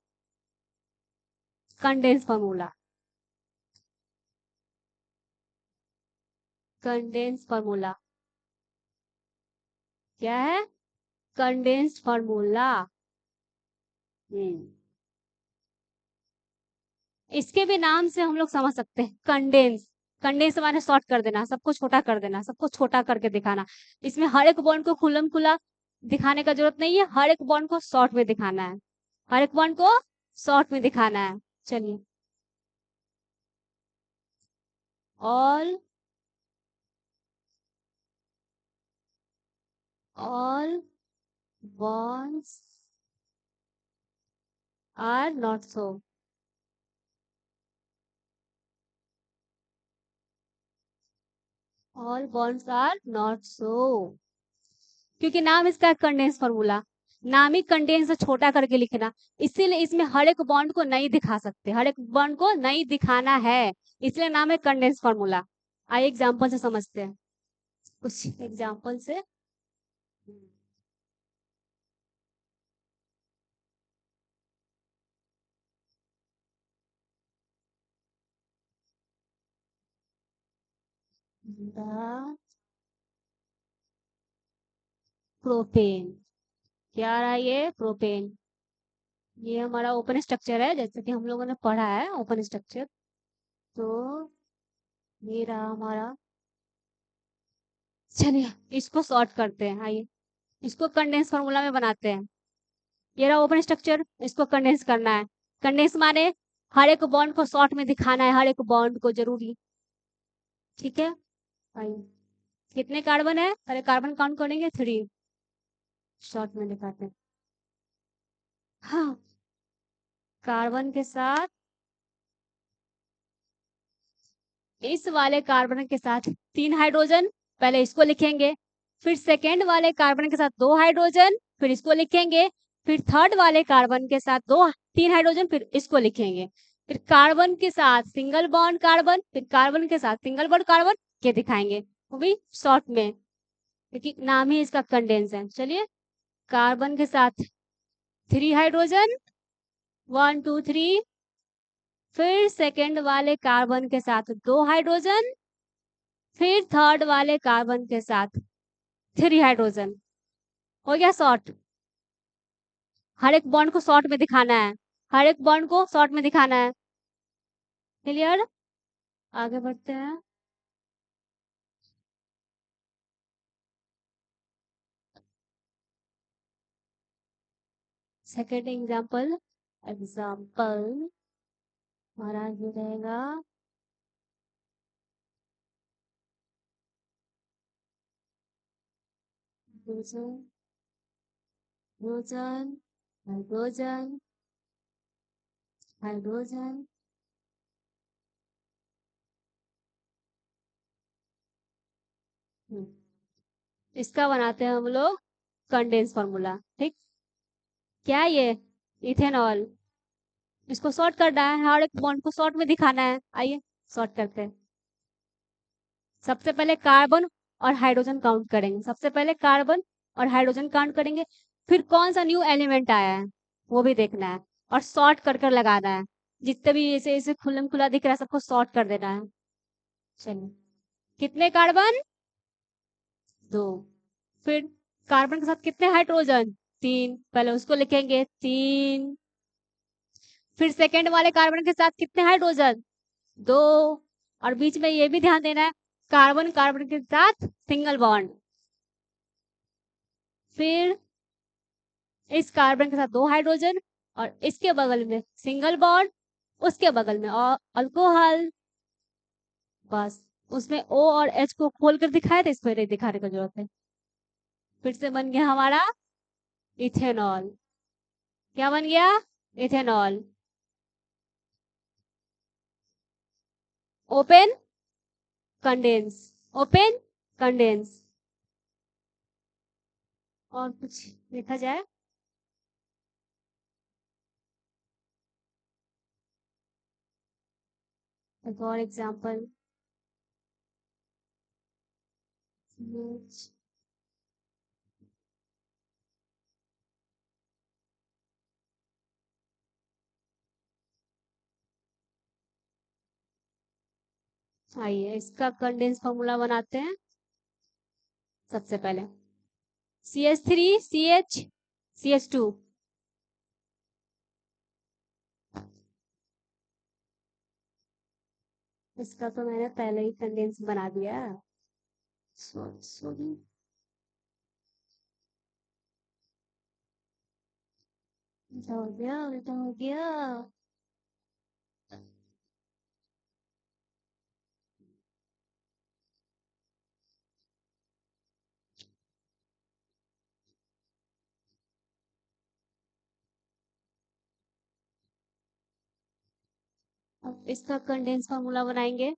कंडेंस फार्मूला। कंडेंस फार्मूला क्या है? Condense formula. इसके भी नाम से हम लोग समझ सकते हैं, कंडेंस, कंडेंस माने शॉर्ट कर देना, सबको छोटा कर देना, सबको छोटा करके दिखाना। इसमें हर एक बॉन्ड को खुलम खुला दिखाने का जरूरत नहीं है, हर एक बॉन्ड को शॉर्ट में दिखाना है, हर एक बॉन्ड को शॉर्ट में दिखाना है। चलिए, all all bonds are not so, all bonds are not so, क्योंकि नाम इसका कंडेंस फार्मूला, नाम ही कंडेंस छोटा करके लिखना, इसीलिए इसमें हर एक बॉन्ड को नहीं दिखा सकते, हर एक बॉन्ड को नहीं दिखाना है, इसलिए नाम है कंडेंस फार्मूला। आइए एग्जांपल से समझते हैं, कुछ एग्जांपल से। प्रोपेन, क्या रहा ये? प्रोपेन, ये हमारा ओपन स्ट्रक्चर है, जैसे कि हम लोगों ने पढ़ा है ओपन स्ट्रक्चर, तो ये रहा हमारा। चलिए इसको सॉर्ट करते हैं, आइए इसको कंडेंस फार्मूला में बनाते हैं। ये रहा ओपन स्ट्रक्चर, इसको कंडेंस करना है, कंडेंस माने हर एक बॉन्ड को शॉर्ट में दिखाना है, हर एक बॉन्ड को जरूरी, ठीक है। आइए, कितने कार्बन है, पहले कार्बन काउंट करेंगे, 3, शॉर्ट में दिखाते हैं। हाँ, कार्बन के साथ, इस वाले कार्बन के साथ 3 हाइड्रोजन, पहले इसको लिखेंगे, फिर सेकेंड वाले कार्बन के साथ 2 हाइड्रोजन, फिर इसको लिखेंगे, फिर थर्ड वाले कार्बन के साथ 3 हाइड्रोजन, फिर इसको लिखेंगे, फिर कार्बन के साथ सिंगल बॉन्ड कार्बन, फिर कार्बन के साथ सिंगल बॉन्ड कार्बन, ये दिखाएंगे वो भी शॉर्ट में, क्योंकि नाम ही इसका कंडेंस है। चलिए, कार्बन के साथ 3 हाइड्रोजन, 1 2 3, फिर सेकेंड वाले कार्बन के साथ 2 हाइड्रोजन, फिर थर्ड वाले कार्बन के साथ 3 हाइड्रोजन। हो गया शॉर्ट। हर एक बॉन्ड को शॉर्ट में दिखाना है, हर एक बॉन्ड को शॉर्ट में दिखाना है। क्लियर? आगे बढ़ते हैं। सेकेंड एग्जाम्पल हमारा ये रहेगा हाइड्रोजन, हाइड्रोजन, हाइड्रोजन, हाइड्रोजन, इसका बनाते हैं हम लोग कंडेंस फॉर्मूला। ठीक, क्या ये इथेनॉल, इसको शॉर्ट करना है, हर एक बॉन्ड को शॉर्ट में दिखाना है। आइए शॉर्ट करते हैं। सबसे पहले कार्बन और हाइड्रोजन काउंट करेंगे, सबसे पहले कार्बन और हाइड्रोजन काउंट करेंगे, फिर कौन सा न्यू एलिमेंट आया है वो भी देखना है, और शॉर्ट कर कर लगाना है। जितने भी ऐसे ऐसे खुलम खुला दिख रहा है सबको शॉर्ट कर देना है। चलिए, कितने कार्बन? 2। फिर कार्बन के साथ कितने हाइड्रोजन? 3। पहले उसको लिखेंगे 3। फिर सेकेंड वाले कार्बन के साथ कितने हाइड्रोजन? 2। और बीच में ये भी ध्यान देना है, कार्बन कार्बन के साथ सिंगल बॉन्ड। फिर इस कार्बन के साथ 2 हाइड्रोजन, और इसके बगल में सिंगल बॉन्ड, उसके बगल में और अल्कोहल। बस, उसमें O और H को खोल कर दिखाया था, इसको नहीं दिखाने की जरूरत है। फिर से बन गया हमारा इथेनॉल। क्या बन गया? Ethanol. Open condense, open condense. और कुछ देखा जाए? एक और एग्जांपल, आइए इसका कंडेंस फॉर्मूला बनाते हैं। सबसे पहले CH3 CH CH2, इसका तो मैंने पहले ही कंडेंस बना दिया। सॉरी, उल्टा हो गया, उल्टा हो गया। अब इसका कंडेंस फॉर्मूला बनाएंगे।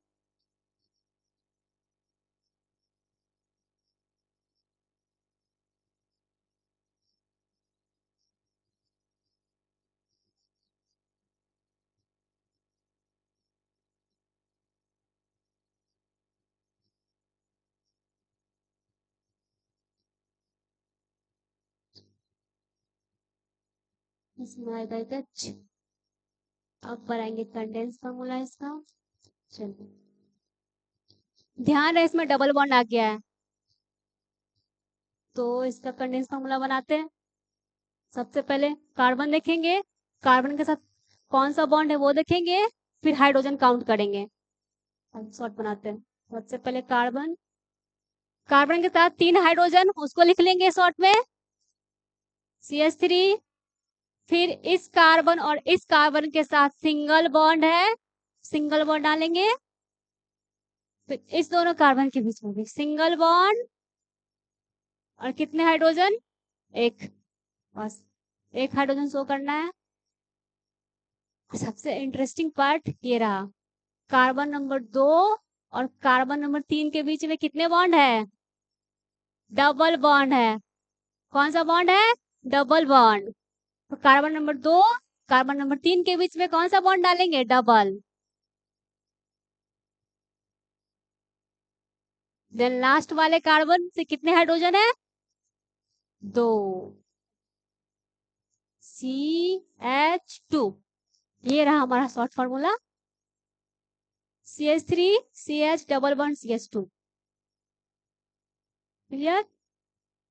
इसमें आएगा H। अब बनाएंगे कंडेंस फॉर्मूला इसका। चलिए, ध्यान है इसमें डबल बॉन्ड आ गया है, तो इसका कंडेंस फॉर्मूला बनाते हैं। सबसे पहले कार्बन देखेंगे, कार्बन के साथ कौन सा बॉन्ड है वो देखेंगे, फिर हाइड्रोजन काउंट करेंगे। हम शॉर्ट बनाते हैं। सबसे पहले कार्बन, कार्बन के साथ 3 हाइड्रोजन, उसको लिख लेंगे शॉर्ट में CH3। फिर इस कार्बन और इस कार्बन के साथ सिंगल बॉन्ड है, सिंगल बॉन्ड डालेंगे। फिर इस दोनों कार्बन के बीच में भी सिंगल बॉन्ड, और कितने हाइड्रोजन? 1। बस, 1 हाइड्रोजन शो करना है। सबसे इंटरेस्टिंग पार्ट ये रहा, कार्बन नंबर 2 और कार्बन नंबर 3 के बीच में कितने बॉन्ड है? डबल बॉन्ड है। कौन सा बॉन्ड है? Double bond. तो कार्बन नंबर 2 कार्बन नंबर 3 के बीच में कौन सा बॉन्ड डालेंगे? डबल। देन लास्ट वाले कार्बन से कितने हाइड्रोजन है? 2। CH2, ये रहा हमारा short formula. CH3 CH double bond CH2। Clear?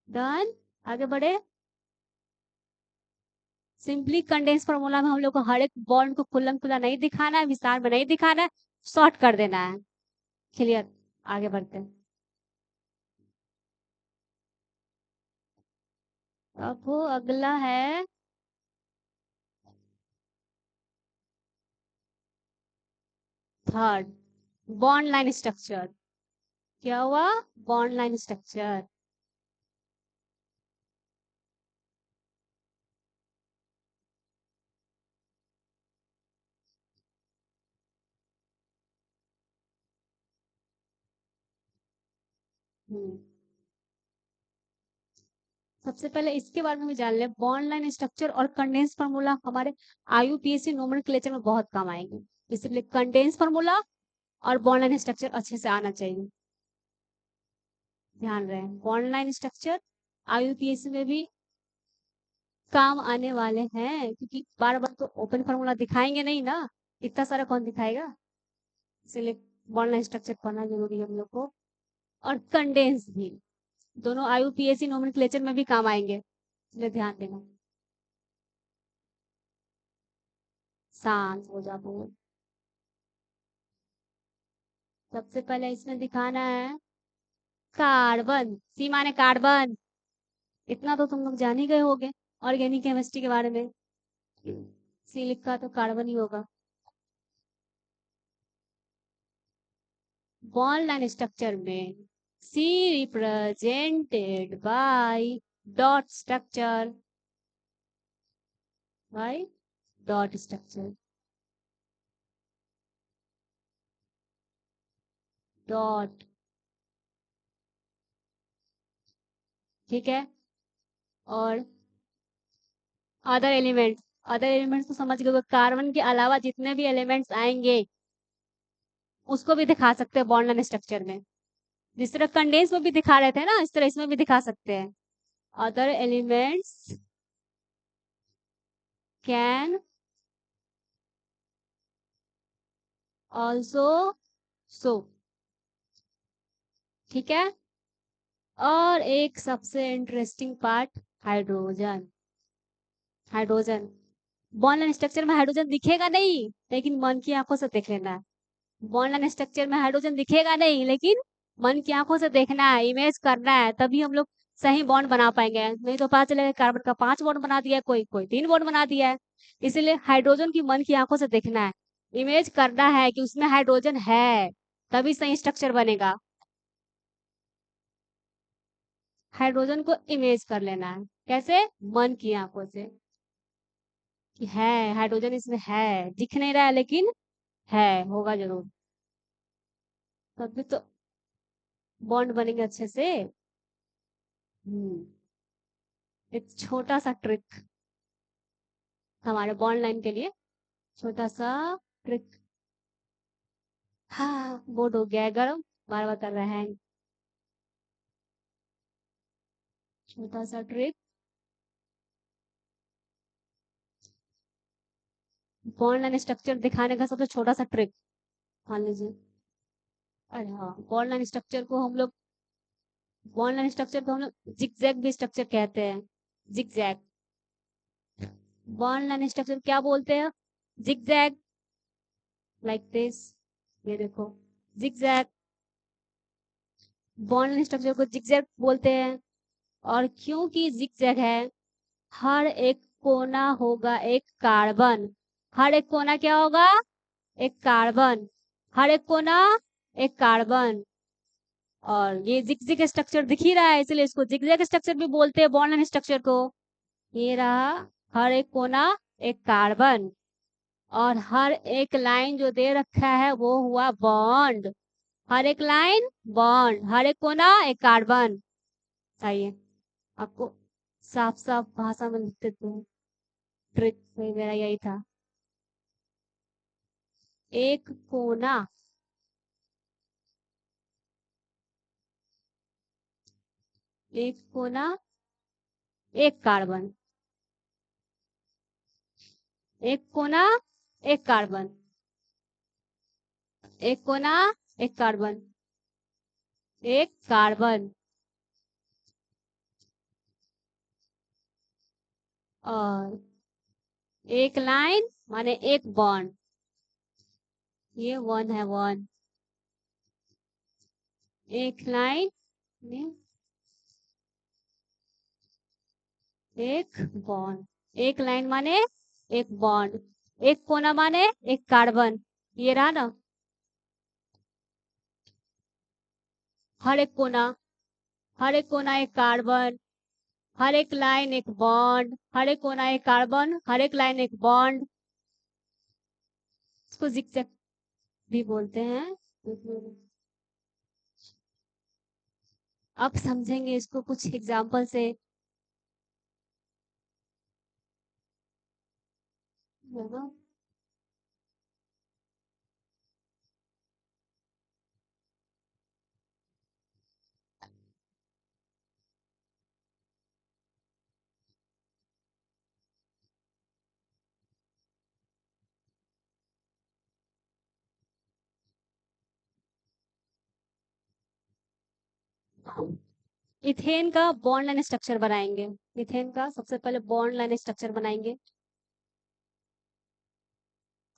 Done. आगे बढ़े। सिंपली कंडेंस फॉर्मूला में हम लोग को हर एक बॉन्ड को खुल्लम खुल्ला नहीं दिखाना है, विस्तार में नहीं दिखाना है, शॉर्ट कर देना है। क्लियर? आगे बढ़ते हैं। अब वो अगला है थर्ड, बॉन्ड लाइन स्ट्रक्चर। क्या हुआ? Bond line structure. सबसे पहले इसके बारे में भी जान ले। बॉन्ड लाइन स्ट्रक्चर और कंडेंस फार्मूला हमारे IUPAC नोमेनक्लेचर में बहुत काम आएंगे, इसलिए कंडेंस फार्मूला और बॉन्ड लाइन स्ट्रक्चर अच्छे से आना चाहिए। ध्यान रहे, बॉन्ड लाइन स्ट्रक्चर IUPAC में भी काम आने वाले हैं, क्योंकि बार बार तो ओपन फार्मूला दिखाएंगे नहीं ना, इतना सारा कौन दिखाएगा, इसलिए बॉन्ड लाइन स्ट्रक्चर पढ़ना जरूरी है हम लोग को। और कंडेंस भी, दोनों IUPAC नोमेनक्लेचर में भी काम आएंगे, इसलिए ध्यान देना। शांत हो जाओ। सबसे पहले इसमें दिखाना है कार्बन। सी माने कार्बन, इतना तो तुम लोग जान ही गए होगे ऑर्गेनिक केमिस्ट्री के बारे में। सी लिखा तो कार्बन ही होगा। बॉन्ड लाइन स्ट्रक्चर में C represented by dot structure, by dot structure, dot. ठीक है? और अदर एलिमेंट्स, अदर एलिमेंट्स तो समझ गए, कार्बन के अलावा जितने भी एलिमेंट्स आएंगे उसको भी दिखा सकते हैं बॉन्ड लाइन स्ट्रक्चर में। जिस तरह कंडेंस में भी दिखा रहे थे ना, इस तरह इसमें भी दिखा सकते हैं। Other elements can also show. ठीक है? और एक सबसे interesting part, hydrogen. Hydrogen bond line structure में हाइड्रोजन दिखेगा नहीं, लेकिन मन की आंखों से देख लेना है। बॉन्ड लाइन स्ट्रक्चर में हाइड्रोजन दिखेगा नहीं, लेकिन मन की आंखों से देखना है, इमेज करना है, तभी हम लोग सही बॉन्ड बना पाएंगे। नहीं तो पता चलेगा कार्बन का 5 बॉन्ड बना दिया है, कोई कोई 3 बॉन्ड बना दिया है। इसीलिए हाइड्रोजन की मन की आंखों से देखना है, इमेज करना है कि उसमें हाइड्रोजन है, तभी सही स्ट्रक्चर बनेगा। हाइड्रोजन को इमेज कर लेना है, कैसे? मन की आंखों से कि है हाइड्रोजन इसमें है, दिख नहीं रहा है लेकिन है, होगा जरूर, तभी तो बॉन्ड बनेंगे अच्छे से। हम्म एक छोटा सा ट्रिक हमारे बॉन्ड लाइन के लिए, छोटा सा ट्रिक। हाँ, बोर्ड हो गया है गर्म, बार बार कर रहे हैं। छोटा सा ट्रिक, बॉन्ड लाइन स्ट्रक्चर दिखाने का सबसे छोटा सा ट्रिक। मान लीजिए, अरे हाँ, बॉन्ड लाइन स्ट्रक्चर को हम लोग जिगजैग भी स्ट्रक्चर कहते हैं। जिगजैग बॉन्ड लाइन स्ट्रक्चर क्या बोलते हैं? जिगजैग, लाइक दिस, ये देखो, जिगजैग। बॉन्ड लाइन स्ट्रक्चर को जिगजैग बोलते हैं। और क्योंकि जिगजैग है, हर एक कोना होगा एक कार्बन। हर एक कोना क्या होगा? एक कार्बन। हर एक कोना एक कार्बन। और ये जिगजैग स्ट्रक्चर दिख ही रहा है, इसलिए इसको जिगजैग स्ट्रक्चर भी बोलते हैं बॉन्ड लाइन स्ट्रक्चर को। ये रहा, हर एक कोना एक कार्बन, और हर एक लाइन जो दे रखा है वो हुआ बॉन्ड। हर एक लाइन बॉन्ड, हर एक कोना एक कार्बन। चाहिए आपको साफ साफ भाषा में लिख देते हैं। ट्रिक मेरा यही था। एक कोना, एक कोना, एक कार्बन, एक कोना, एक कार्बन, एक कोना, एक कार्बन, एक कार्बन, और एक लाइन माने एक बॉन्ड, ये वन है, वन, एक लाइन में एक बॉन्ड, एक लाइन माने एक बॉन्ड, एक कोना माने एक कार्बन, ये रहा ना। हर एक कोना, हर एक कोना एक कार्बन, हर एक लाइन एक बॉन्ड, हर एक कोना एक कार्बन, हर एक लाइन एक बॉन्ड, इसको जिगजैग भी बोलते हैं। अब समझेंगे इसको कुछ एग्जाम्पल से, है ना। इथेन का बॉन्ड लाइन स्ट्रक्चर बनाएंगे। इथेन का सबसे पहले बॉन्ड लाइन स्ट्रक्चर बनाएंगे।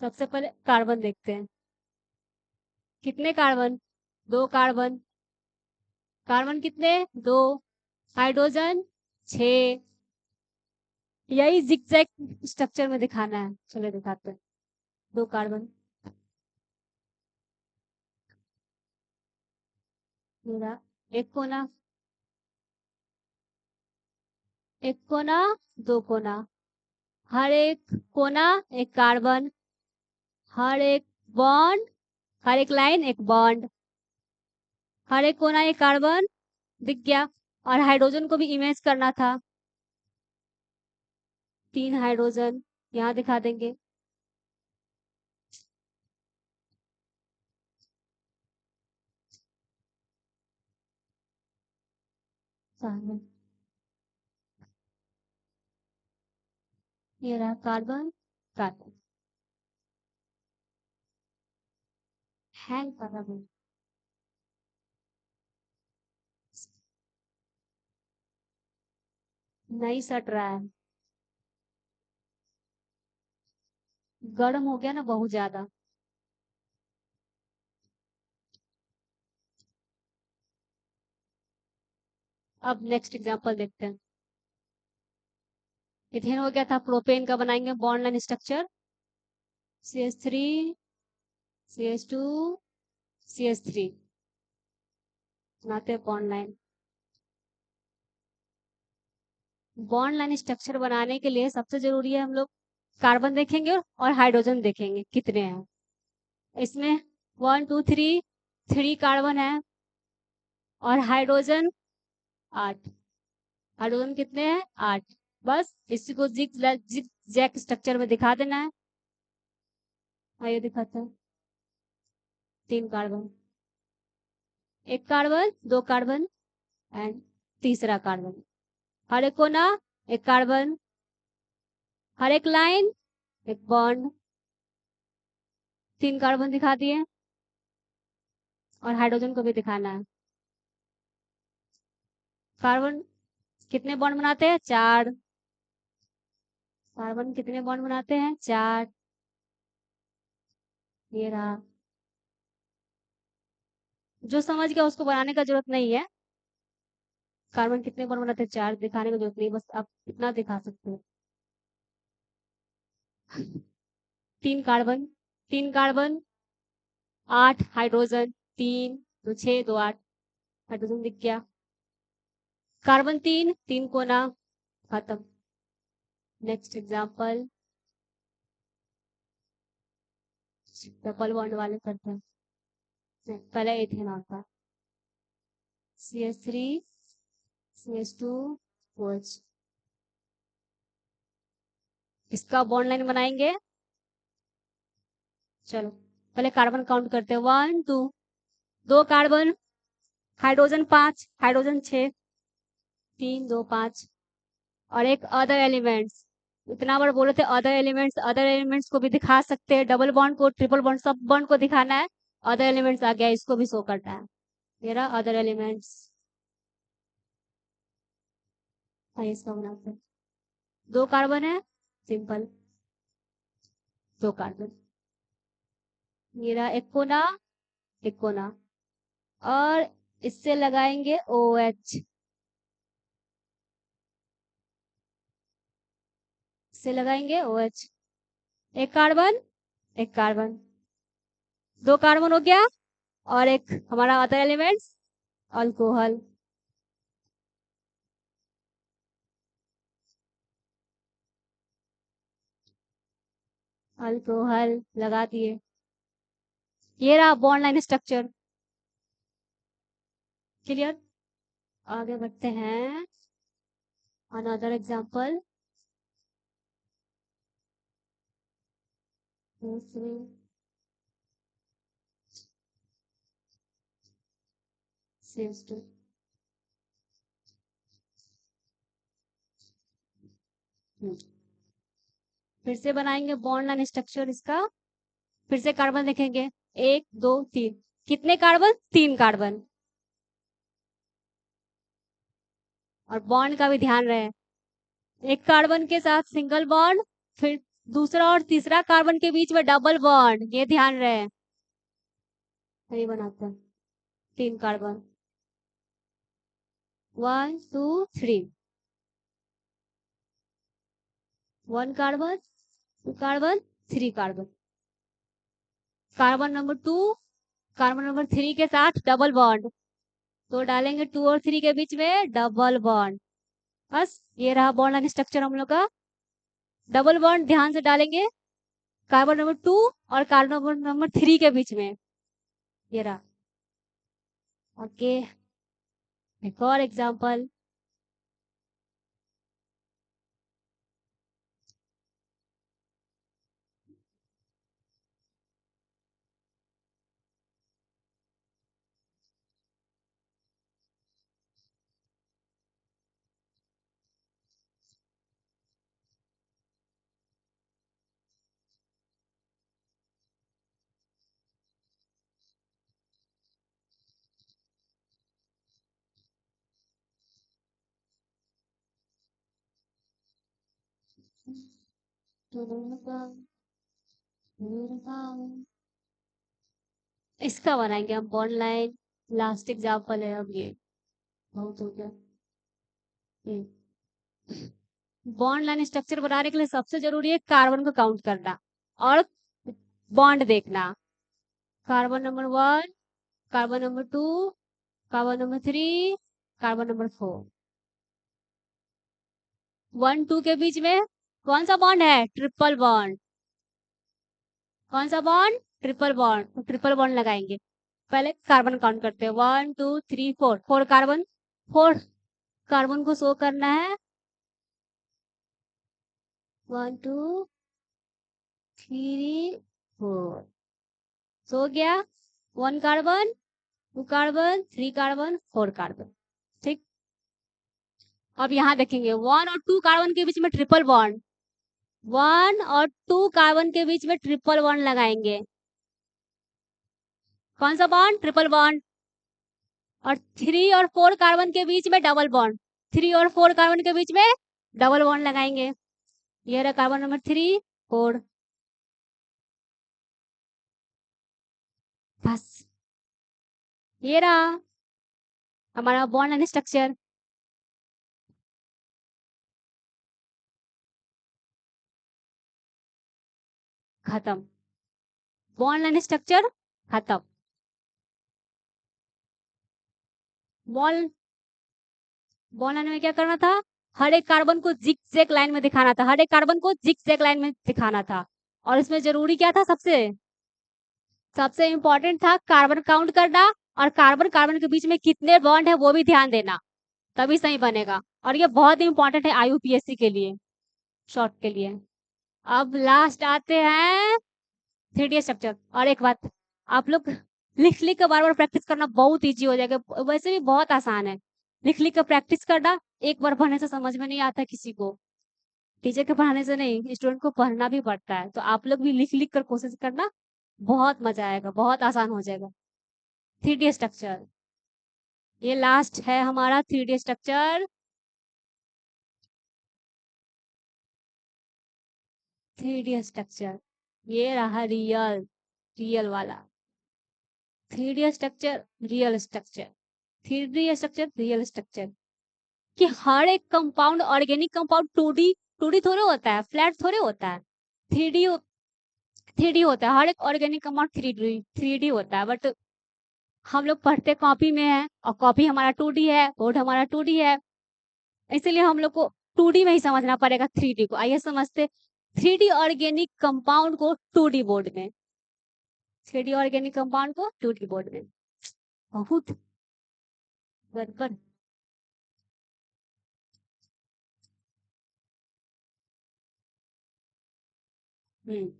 सबसे पहले कार्बन देखते हैं, कितने कार्बन, दो कार्बन, कार्बन कितने, दो, हाइड्रोजन 6, यही जिगजैग स्ट्रक्चर में दिखाना है, चलो दिखाते हैं। दो कार्बन, मेरा एक कोना, एक कोना, दो कोना, हर एक कोना एक कार्बन, हर एक बॉन्ड, हर एक लाइन एक बॉन्ड, हर एक कोना एक कार्बन, दिख गया। और हाइड्रोजन को भी इमेज करना था, 3 हाइड्रोजन यहाँ दिखा देंगे। ये रहा कार्बन, कार्बन, हैंग कर रहा हूँ, नहीं सट रहा है, गर्म हो गया ना बहुत ज्यादा। अब नेक्स्ट एग्जांपल देखते हैं। इथेन हो गया था, प्रोपेन का बनाएंगे bond line structure, CH3, CH2, CH3, बनाते हैं bond line. Bond line structure बनाने के लिए सबसे जरूरी है, हम लोग कार्बन देखेंगे और हाइड्रोजन देखेंगे कितने हैं इसमें। 1 2 3, 3 कार्बन है, और हाइड्रोजन 8, हाइड्रोजन कितने हैं, 8, बस इसी को जिग जैक स्ट्रक्चर में दिखा देना है। आइए दिखाते हैं। 3 कार्बन, एक कार्बन, दो कार्बन, एंड तीसरा कार्बन, हर एक कोना एक कार्बन, हर एक लाइन एक बॉन्ड, 3 कार्बन दिखा दिए, और हाइड्रोजन को भी दिखाना है। कार्बन कितने बॉन्ड बनाते हैं, 4, कार्बन कितने बॉन्ड बनाते हैं, 4, ये रहा। जो समझ गया उसको बनाने का जरूरत नहीं है, कार्बन कितने बॉन्ड बनाते हैं, 4, दिखाने की जरूरत नहीं, बस आप इतना दिखा सकते हो। 3 कार्बन, 3 कार्बन, 8 हाइड्रोजन, 3 2 6 2 8, हाइड्रोजन दिख गया। कार्बन 3, 3 कोना, खत्म। नेक्स्ट एग्जांपल, डबल बॉन्ड वाले करते हैं। पहले इथेन आता, CH3, CH2, OH, इसका बॉन्ड लाइन बनाएंगे। चलो पहले कार्बन काउंट करते हैं। 1 2, 2 कार्बन, हाइड्रोजन 5, हाइड्रोजन 6, 3 2 5, और एक अदर एलिमेंट्स। इतना बार बोले थे अदर एलिमेंट्स, अदर एलिमेंट्स को भी दिखा सकते हैं, डबल बॉन्ड को, ट्रिपल बॉन्ड, सब बॉन्ड को दिखाना है। अदर एलिमेंट्स आ गया, इसको भी शो करना है। मेरा अदर एलिमेंट्स इसका बनाते हैं। 2 कार्बन है, सिंपल 2 कार्बन। मेरा एक कोना, एक कोना, और इससे लगाएंगे OH, इससे लगाएंगे OH। एक कार्बन, एक कार्बन, 2 कार्बन हो गया, और एक हमारा अदर एलिमेंट्स अल्कोहल। अल्कोहल लगा दिए। ये रहा बॉन्ड लाइन स्ट्रक्चर। क्लियर? आगे बढ़ते हैं। Another example. फिर से बनाएंगे बॉन्ड लाइन स्ट्रक्चर इसका। फिर से कार्बन देखेंगे, 1 2 3। कितने कार्बन? 3 कार्बन। और बॉन्ड का भी ध्यान रहे, एक कार्बन के साथ सिंगल बॉन्ड, फिर दूसरा और तीसरा कार्बन के बीच में डबल बॉन्ड, ये ध्यान रहे। सही बनाते हैं। 3 carbon, 1 2 3, 1 carbon, 2 carbon, 3 carbon. Carbon number 2 carbon number 3 के साथ डबल बॉन्ड, तो डालेंगे 2 और 3 के बीच में डबल बॉन्ड। बस ये रहा बॉन्ड लाइन स्ट्रक्चर हम लोग का। डबल बॉन्ड ध्यान से डालेंगे कार्बन नंबर 2 और कार्बन नंबर 3 के बीच में। ये रहा। ओके, एक और एग्जांपल। इसका बनाएंगे हम बॉन्ड लाइन। लास्ट एग्जांपल है अब ये, बहुत हो गया। बॉन्ड लाइन स्ट्रक्चर बनाने के लिए सबसे जरूरी है कार्बन को काउंट करना और बॉन्ड देखना। Carbon number 1, carbon number 2, carbon number 3, carbon number 4। 1 2 के बीच में कौन सा बॉन्ड है? Triple bond. कौन सा बॉन्ड? Triple bond. तो ट्रिपल बॉन्ड लगाएंगे। पहले कार्बन काउंट करते हैं, 1 2 3 4। 4 कार्बन, 4 कार्बन को शो करना है। 1 2 3 4 सो गया। 1 कार्बन, 2 कार्बन, 3 कार्बन, 4 कार्बन। ठीक। अब यहाँ देखेंगे 1 और 2 कार्बन के बीच में ट्रिपल बॉन्ड, 1 और 2 कार्बन के बीच में ट्रिपल बॉन्ड लगाएंगे। कौन सा बॉन्ड? Triple bond. और 3 और 4 कार्बन के बीच में डबल बॉन्ड, 3 और 4 कार्बन के बीच में डबल बॉन्ड लगाएंगे। ये रहा कार्बन नंबर 3 4। बस ये रहा हमारा बॉन्ड लाइन स्ट्रक्चर। खत्म। बॉन्ड लाइन स्ट्रक्चर खत्म। बॉन्ड लाइन में क्या करना था? हर एक कार्बन को जिगजैग लाइन में दिखाना था, हर एक कार्बन को जिगजैग लाइन में दिखाना था। और इसमें जरूरी क्या था? सबसे इंपॉर्टेंट था कार्बन काउंट करना, और कार्बन कार्बन के बीच में कितने बॉन्ड है वो भी ध्यान देना, तभी सही बनेगा। और ये बहुत इंपॉर्टेंट है IUPAC के लिए, शॉर्ट के लिए। अब लास्ट आते हैं 3D स्ट्रक्चर। और एक बात, आप लोग लिख लिख कर बार बार प्रैक्टिस करना बहुत इजी हो जाएगा, वैसे भी बहुत आसान है। लिख लिख कर प्रैक्टिस करना, एक बार पढ़ने से समझ में नहीं आता किसी को, टीचर के पढ़ाने से नहीं, स्टूडेंट को पढ़ना भी पड़ता है। तो आप लोग भी लिख लिख कर कोशिश करना, बहुत मजा आएगा, बहुत आसान हो जाएगा। 3D स्ट्रक्चर, ये लास्ट है हमारा 3D स्ट्रक्चर। 3D स्ट्रक्चर, ये रहा रियल, रियल वाला 3D structure, real structure, 3D structure, real structure. कि हर एक कंपाउंड, ऑर्गेनिक कंपाउंड 2D थोड़े होता है, फ्लैट थोड़े होता है, 3D 3D होता है। हर एक ऑर्गेनिक कंपाउंड 3D होता है, बट हम लोग पढ़ते कॉपी में है, और कॉपी हमारा 2D है, बोर्ड हमारा 2D है, इसीलिए हम लोग को 2D में ही समझना पड़ेगा 3D को। आइए समझते 3D ऑर्गेनिक कंपाउंड को 2D बोर्ड में, 3D ऑर्गेनिक कंपाउंड को 2D बोर्ड में। बहुत गड़बड़। हम्म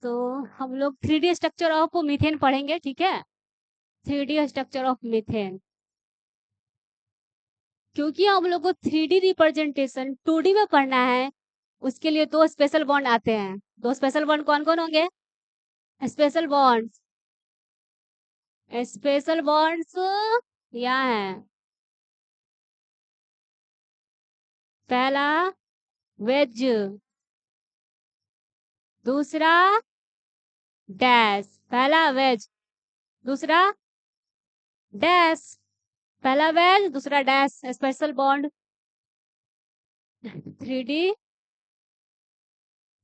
तो हम लोग 3D स्ट्रक्चर ऑफ मीथेन पढ़ेंगे, ठीक है। 3D स्ट्रक्चर ऑफ मीथेन, क्योंकि हम लोग को 3D रिप्रेजेंटेशन 2D में पढ़ना है, उसके लिए दो स्पेशल बॉन्ड आते हैं। दो स्पेशल बॉन्ड कौन कौन होंगे? स्पेशल बॉन्ड्स, स्पेशल बॉन्ड्स यहाँ है। पहला वेज, दूसरा डैश। पहला वेज, दूसरा डैश। पहला वेज, दूसरा dash, special bond. 3D,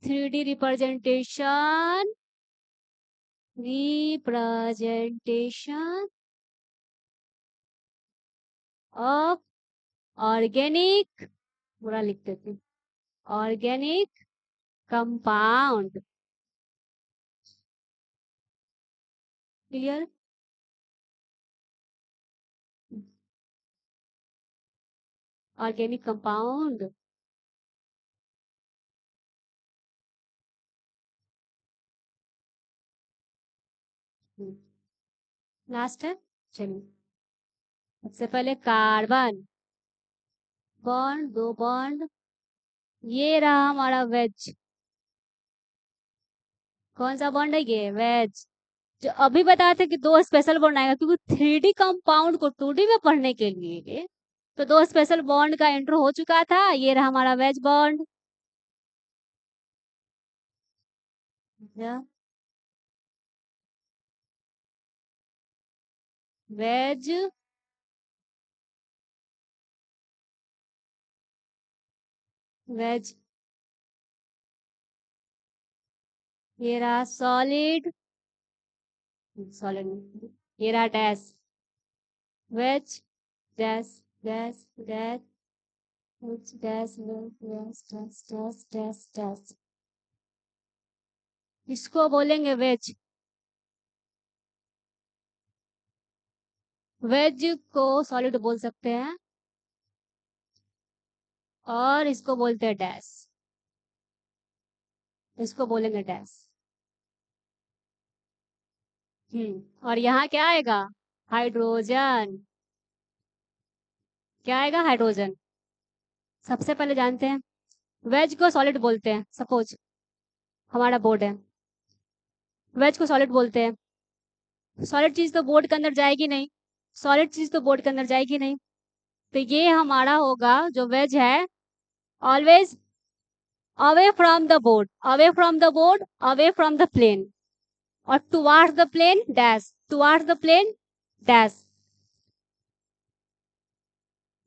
3D representation, representation of organic, पूरा लिख देते हैं, organic compound. Clear? Organic compound, last है। चलिए, सबसे पहले कार्बन बॉन्ड, दो बॉन्ड, ये रहा हमारा वेज। कौन सा बॉन्ड है ये? वेज। जो अभी बताए थे कि दो स्पेशल बॉन्ड आएगा, क्योंकि 3D कंपाउंड को 2D में पढ़ने के लिए तो दो स्पेशल बॉन्ड का इंट्रो हो चुका था। ये रहा हमारा वेज बॉन्ड, वेज, वेज। ये रहा सॉलिड, सॉलिड। ये रहा dash, wedge, dash, dash, dash, wedge, dash, wedge, dash, dash, dash, dash, dash. इसको बोलेंगे वेज। वेज को सॉलिड बोल सकते हैं, और इसको बोलते हैं डैश, इसको बोलेंगे डैश। और यहाँ क्या आएगा? हाइड्रोजन। क्या आएगा? हाइड्रोजन। सबसे पहले जानते हैं, वेज को सॉलिड बोलते हैं। सपोज हमारा बोर्ड है, वेज को सॉलिड बोलते हैं। सॉलिड चीज तो बोर्ड के अंदर जाएगी नहीं, सॉलिड चीज तो बोर्ड के अंदर जाएगी नहीं, तो ये हमारा होगा जो वेज है, always away from the board, away from the board, away from the plane, और towards the plane dash, towards the plane dash.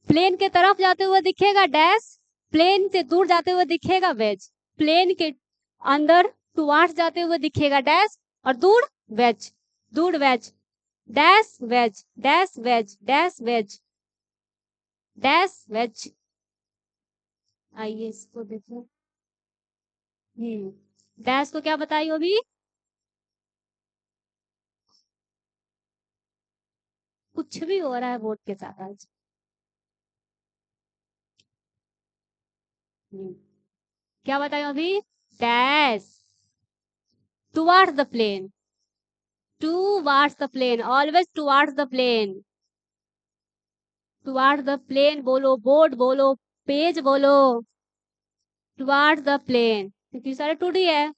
Plane के तरफ जाते हुए दिखेगा डैश, प्लेन से दूर जाते हुए दिखेगा वेज, प्लेन के अंदर टुवार्ड्स जाते हुए दिखेगा डैश, और दूर वेज, दूर wedge, dash wedge, dash wedge, dash wedge, dash wedge. आइए इसको देखो। डैश को क्या बताइए अभी? कुछ भी हो रहा है बोर्ड के साथ आज। हम्म क्या बताया अभी? Dash towards the plane, towards the plane, always towards the plane, towards the plane बोलो, बोर्ड बोलो, पेज बोलो, टुवर्ड्स द प्लेन, क्योंकि सारे टू डी है।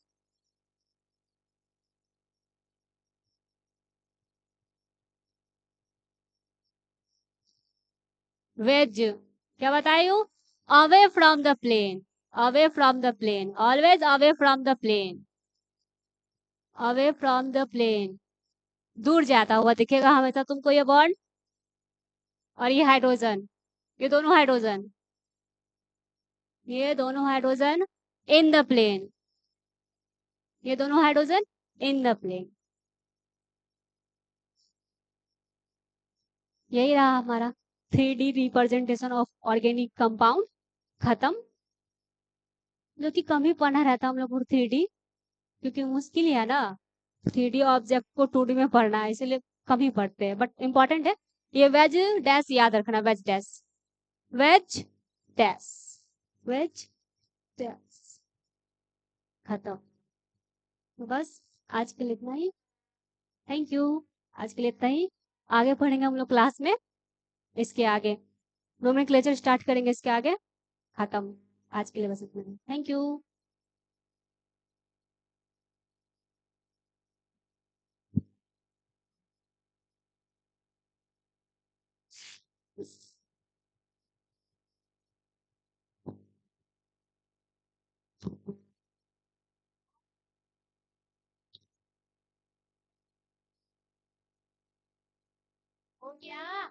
वेज क्या बताई हूँ? Away from the plane, away from the plane, always away from the plane, away from the plane, दूर जाता हुआ दिखेगा हमेशा तुमको ये बॉन्ड और ये हाइड्रोजन, ये दोनों हाइड्रोजन, ये दोनों हाइड्रोजन इन द प्लेन, ये दोनों हाइड्रोजन इन द प्लेन। यही रहा हमारा 3D representation of organic compound, खत्म। जो कि कम ही पढ़ना रहता हम लोग को 3D, क्योंकि मुश्किल ही है ना 3D ऑब्जेक्ट को 2D में पढ़ना है, इसलिए कम ही पढ़ते हैं, बट इंपॉर्टेंट है। ये वेज डैश याद रखना, veg dash, wedge dash, wedge dash, खत्म। तो बस आज के लिए इतना ही, थैंक यू। आज के लिए इतना ही, आगे पढ़ेंगे हम लोग क्लास में, इसके आगे नोमेनक्लेचर स्टार्ट करेंगे, इसके आगे खत्म। आज के लिए बस इतना ही, थैंक यू। हो गया।